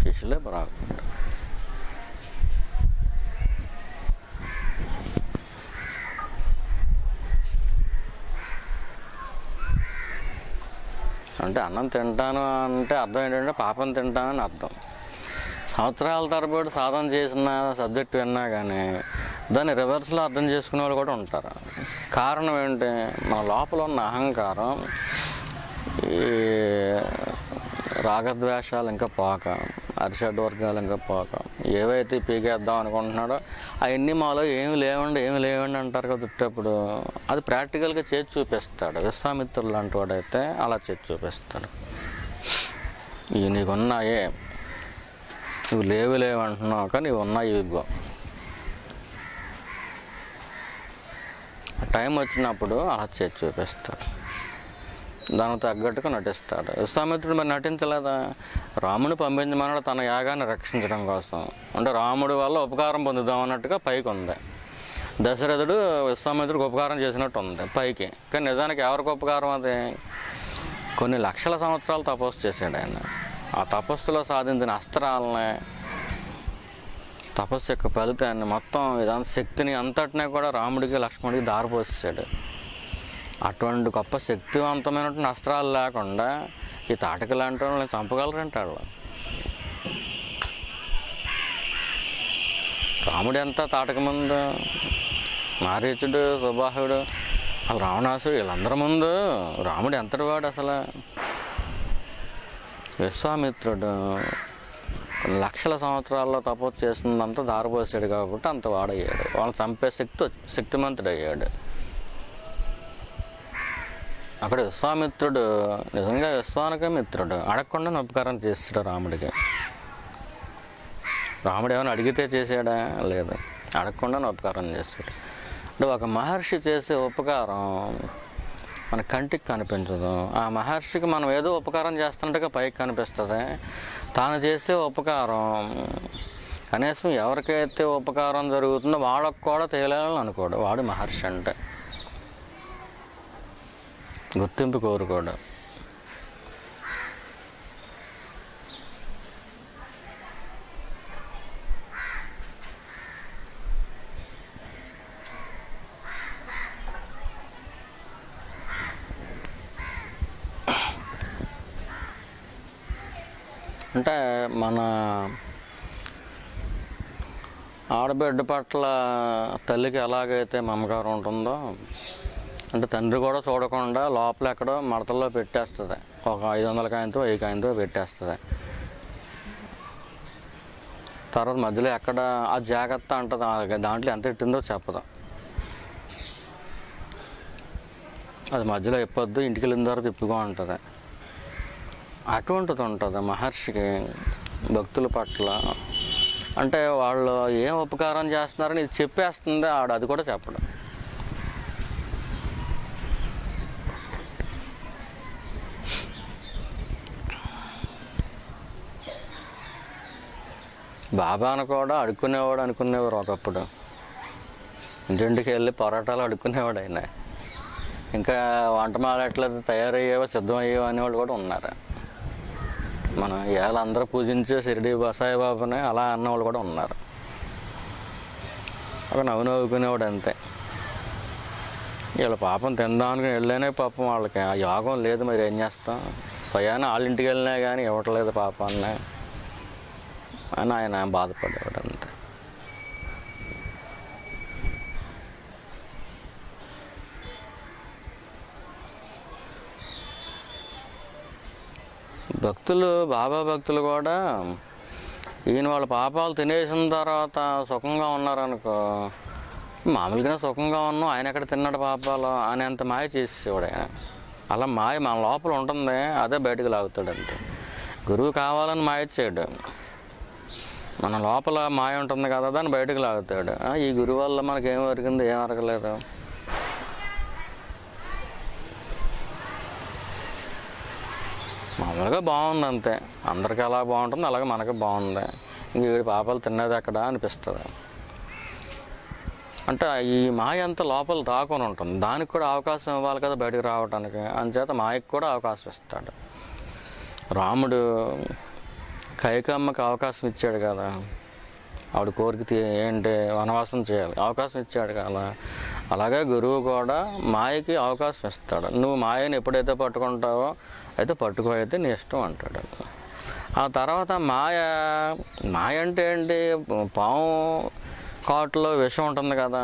శిష్యులే బాగుపడ్డారు. అంటే అన్నం తింటాను అంటే అర్థం ఏంటంటే పాపం తింటానని అర్థం. సంవత్సరాల తరబడి సాధన చేసిన సబ్జెక్ట్ విన్నా కానీ దాన్ని రివర్స్లో అర్థం చేసుకునే వాళ్ళు కూడా ఉంటారు. కారణం ఏంటి? మన లోపల ఉన్న అహంకారం, ఈ రాగద్వేషాలు ఇంకా పోక, అరిషడ్ వర్గాలు ఇంకా పోక, ఏవైతే పీకేద్దాం అనుకుంటున్నాడో అవన్నీ మాలో ఏమి లేవండి అంటారు కదా చుట్టప్పుడు. అది ప్రాక్టికల్గా చేసి చూపిస్తాడు. విశ్వామిత్రుడు లాంటి వాడైతే అలా చేసి చూపిస్తాడు. ఇవి నీకున్నాయే, నువ్వు లేవంటున్నావు కానీ ఇవి ఉన్నాయి, ఇవిగో. టైం వచ్చినప్పుడు అలా చేసి చూపిస్తాడు. దానికి తగ్గట్టుగా నటిస్తాడు. విశ్వామిత్రుడు మరి నటించలేదా? రాముని పంపించమన్నాడు తన యాగాన్ని రక్షించడం కోసం. అంటే రాముడి వల్ల ఉపకారం పొందుదాం అన్నట్టుగా పైకి ఉంది. దశరథుడు విశ్వామిత్రుడికి ఉపకారం చేసినట్టు ఉంది పైకి, కానీ నిజానికి ఎవరికి ఉపకారం? అది కొన్ని లక్షల సంవత్సరాలు తపస్సు చేశాడు ఆయన. ఆ తపస్సులో సాధించిన అస్త్రాలని, తపస్సు యొక్క ఫలితాన్ని, మొత్తం ఇదంతా శక్తిని అంతటినీ కూడా రాముడికి లక్ష్మణుడికి దారిపోసాడు. అటువంటి గొప్ప శక్తివంతమైనటువంటి అస్త్రాలు లేకుండా ఈ తాటకి లాంటి వాళ్ళని చంపగలరంటే వాళ్ళు. రాముడు ఎంత తాటక ముందు, మారీచుడు, సుబాహుడు, అసలు రావణాసుడు, వీళ్ళందరి ముందు రాముడు ఎంతటి వాడు అసలు. విశ్వామిత్రుడు లక్షల సంవత్సరాల్లో తపస్సు చేసిందంతా దారిపోసాడు కాబట్టి అంత వాడయ్యాడు. వాళ్ళని చంపే శక్తిమంతుడయ్యాడు. అక్కడ విశ్వామిత్రుడు నిజంగా విశ్వానికే మిత్రుడు. అడగకుండా ఉపకారం చేస్తాడు రాముడికి. రాముడు ఏమైనా అడిగితే చేశాడా? లేదు, అడగకుండా ఉపకారం చేస్తాడు. అంటే ఒక మహర్షి చేసే ఉపకారం మన కంటికి కనిపించదు. ఆ మహర్షికి మనం ఏదో ఉపకారం చేస్తున్నట్టుగా పైకి కనిపిస్తుంది. తాను చేసే ఉపకారం కనీసం ఎవరికైతే ఉపకారం జరుగుతుందో వాళ్ళకు కూడా తెలియాలని అనుకోడు. వాడు మహర్షి అంటే గుర్తింపు కోరుకోడు. అంటే మన ఆడబిడ్డ పట్ల తల్లికి ఎలాగైతే మమకారం ఉంటుందో, అంటే తండ్రి కూడా చూడకుండా లోపల ఎక్కడో మడతల్లో పెట్టేస్తుంది. ఒక 500 కాయంతో 1000 కాయంతో పెట్టేస్తుంది. తర్వాత మధ్యలో ఎక్కడ ఆ జాగ్రత్త అంటుంది, దాంట్లో ఎంత ఇట్టిందో చెప్పదు. అది మధ్యలో ఇప్పొద్దు, ఇంటికి వెళ్ళిన తర్వాత తిప్పుకో ఉంటుంది. అటువంటిది ఉంటుంది మహర్షికి భక్తుల పట్ల. అంటే వాళ్ళు ఏం ఉపకారం చేస్తున్నారని ఇది చెప్పేస్తుంది ఆడు, అది కూడా చెప్పడు. బాబాను కూడా అనుకునేవారు ఒకప్పుడు. ఇంటింటికి వెళ్ళి పరోటాలు అడుక్కునేవాడు ఆయన. ఇంకా వంటమాల ఎట్లయితే తయారయ్యేవో సిద్ధమయ్యేవో అనేవాళ్ళు కూడా ఉన్నారు. మనం ఇవాళ అందరూ పూజించే షిరిడి సాయిబాబాని అలా అన్నవాళ్ళు కూడా ఉన్నారు. ఒక నవ్వుకునేవాడు అంతే. వీళ్ళ పాపం తినడానికి వెళ్ళేనే పాపం వాళ్ళకి ఆ యోగం లేదు. మరి ఏం చేస్తాం? స్వయాన వాళ్ళ ఇంటికి వెళ్ళినా కానీ ఇవ్వట్లేదు పాపాన్ని అని ఆయన బాధపడేవాడు అంతే. భక్తులు, బాబా భక్తులు కూడా ఈయన వాళ్ళ పాపాలు తినేసిన తర్వాత సుఖంగా ఉన్నారనుకో, మామూలుగానే సుఖంగా ఉన్నాం, ఆయన ఎక్కడ తిన్నాడు పాపాలు అనేంత మాయ చేసేవాడు ఆయన. అలా మాయ మన లోపల ఉంటుంది, అదే బయటకు లాగుతాడు అంతే. గురువు కావాలని మాయ చేయడు, మన లోపల మాయ ఉంటుంది కదా, దాన్ని బయటకు లాగుతాడు. ఈ గురువు వల్ల మనకేం అరిగింది, ఏం అరగలేదు. మామూలుగా బాగుంది అంతే. అందరికీ అలా బాగుంటుంది, అలాగే మనకి బాగుంది. ఇంక వీడి పాపాలు తిన్నది ఎక్కడ అనిపిస్తుంది. అంటే ఈ మాయ అంతా లోపల దాక్కుని ఉంటుంది. దానికి కూడా అవకాశం ఇవ్వాలి కదా బయటకు రావడానికి. అందుచేత మాయకు కూడా అవకాశం ఇస్తాడు. రాముడు కైకమ్మకి అవకాశం ఇచ్చాడు కదా, ఆవిడ కోరిక ఏంటి, వనవాసం చేయాలి, అవకాశం ఇచ్చాడు కదా. అలాగే గురువు కూడా మాయకి అవకాశం ఇస్తాడు. నువ్వు మాయని ఎప్పుడైతే పట్టుకుంటావో అయితే పట్టుకో, అయితే నీ ఇష్టం అంటాడు. ఆ తర్వాత మాయ అంటే ఏంటి? పాము కాటులో విషం ఉంటుంది కదా,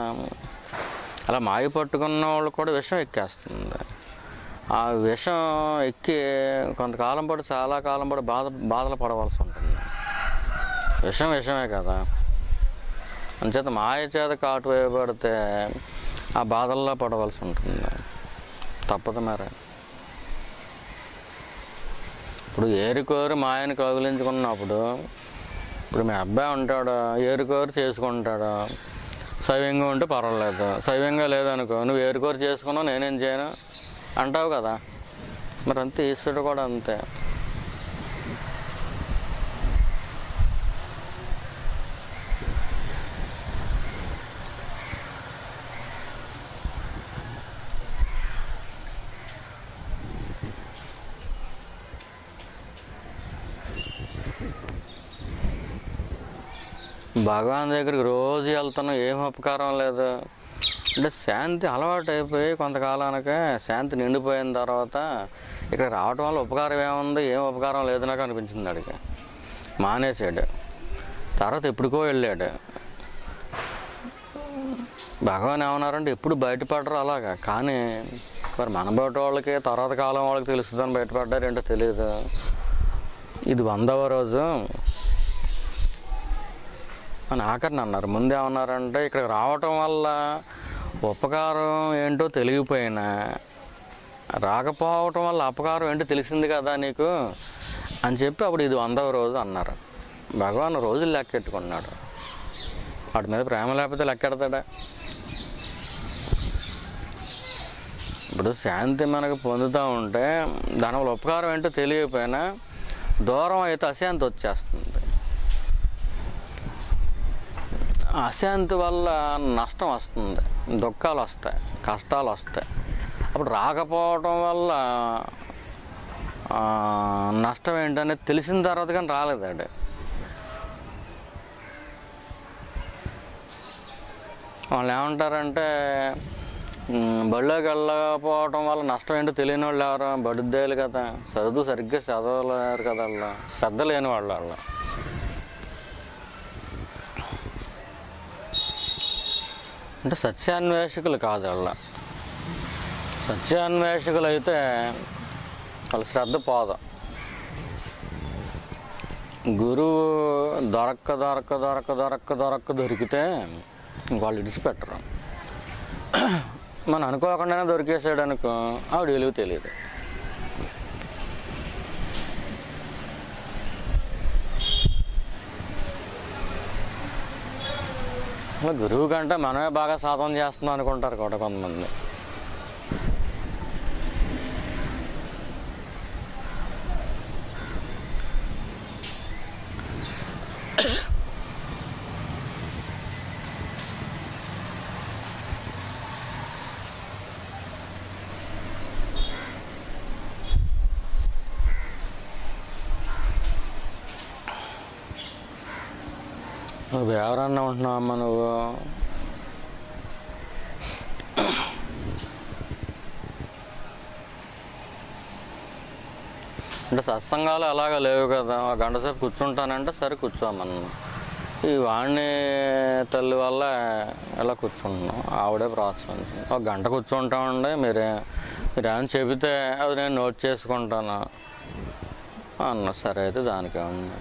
అలా మాయ పట్టుకున్న వాళ్ళు కూడా విషం ఎక్కేస్తుంది. ఆ విషం ఎక్కి కొంతకాలం పాటు, చాలా కాలం పాటు బాధలు పడవలసి ఉంటుంది. విషమే కదా. అంచేత మాయ చేత కాటు వేయబడితే ఆ బాధల్లో పడవలసి ఉంటుంది, తప్పదు మరి. ఇప్పుడు ఏరుకోరు మాయని కౌగిలించుకున్నప్పుడు, ఇప్పుడు మీ అబ్బాయి ఉంటాడు, ఏరుకోరు చేసుకుంటాడు. శైవ్యంగా ఉంటే పర్వాలేదు, శైవ్యంగా లేదనుకో, నువ్వు ఏరుకోరు చేసుకున్నావు నేనేం చేయను అంటావు కదా. మరి అంతే, ఈశ్వరుడు కూడా అంతే. భగవాన్ దగ్గరికి రోజు వెళ్తాను, ఏం ఉపకారం లేదు. అంటే శాంతి అలవాటు అయిపోయి కొంతకాలానికే శాంతి నిండిపోయిన తర్వాత ఇక్కడ రావటం వల్ల ఉపకారం ఏముంది? ఏం ఉపకారం లేదు నాకు అనిపించింది. అడిగి మానేసాడు. తర్వాత ఎప్పుడుకో వెళ్ళాడు. భగవాన్ ఏమన్నారంటే ఎప్పుడు బయటపడరు అలాగా. కానీ మరి మన బయట వాళ్ళకి తర్వాత కాలం వాళ్ళకి తెలుస్తుందని బయటపడ్డారు ఏంటో తెలియదు. ఇది 100వ రోజు అని ఆఖరిని అన్నారు. ముందేమన్నారంటే ఇక్కడ రావటం వల్ల ఉపకారం ఏంటో తెలియపోయినా, రాకపోవటం వల్ల అపకారం ఏంటో తెలిసింది కదా నీకు అని చెప్పి అప్పుడు ఇది 100వ రోజు అన్నారు. భగవాన్ రోజులు లెక్కెట్టుకున్నాడు. వాటి మీద ప్రేమ లేకపోతే లెక్కెడతాడా? ఇప్పుడు శాంతి మనకు పొందుతూ ఉంటే దానివల్ల ఉపకారం ఏంటో తెలియకపోయినా దూరం అయితే అశాంతి వచ్చేస్తుంది. అశాంతి వల్ల నష్టం వస్తుంది, దుఃఖాలు వస్తాయి, కష్టాలు వస్తాయి. అప్పుడు రాకపోవటం వల్ల నష్టం ఏంటనేది తెలిసిన తర్వాత కానీ రాలేదాడు. వాళ్ళు ఏమంటారంటే బడిలోకి వెళ్ళకపోవటం వల్ల నష్టం ఏంటో తెలియని వాళ్ళు ఎవరు? బడుద్దేలు కదా, సరిగ్గా చదవలేరు కదా, వాళ్ళు శ్రద్ధ లేని వాళ్ళు. అంటే సత్యాన్వేషకులు కాదు వాళ్ళ. సత్యాన్వేషకులు అయితే వాళ్ళ శ్రద్ధ పోదు. గురువు దొరికితే వాళ్ళు విడిచిపెట్టరు. మనం అనుకోకుండానే దొరికేసాడు అనుకో, ఆవిడ విలువ తెలియదు. గురువు కంటే మనమే బాగా సాధన చేస్తున్నాం అనుకుంటారు కూడా కొంతమంది. నువ్వు ఎవరన్నా ఉంటున్నావమ్మా నువ్వు? అంటే సత్సంగాలు అలాగా లేవు కదా. ఒక గంట సేపు కూర్చుంటానంటే సరే కూర్చోమన్నా. ఈ వాణ్ణి తల్లి వల్ల ఎలా కూర్చుంటున్నాం, ఆవిడే ప్రోత్సహించింది. ఒక గంట కూర్చుంటామండి, మీరేమైనా చెబితే అది నేను నోట్ చేసుకుంటాను అన్న. సరే అయితే దానికే ఉంది.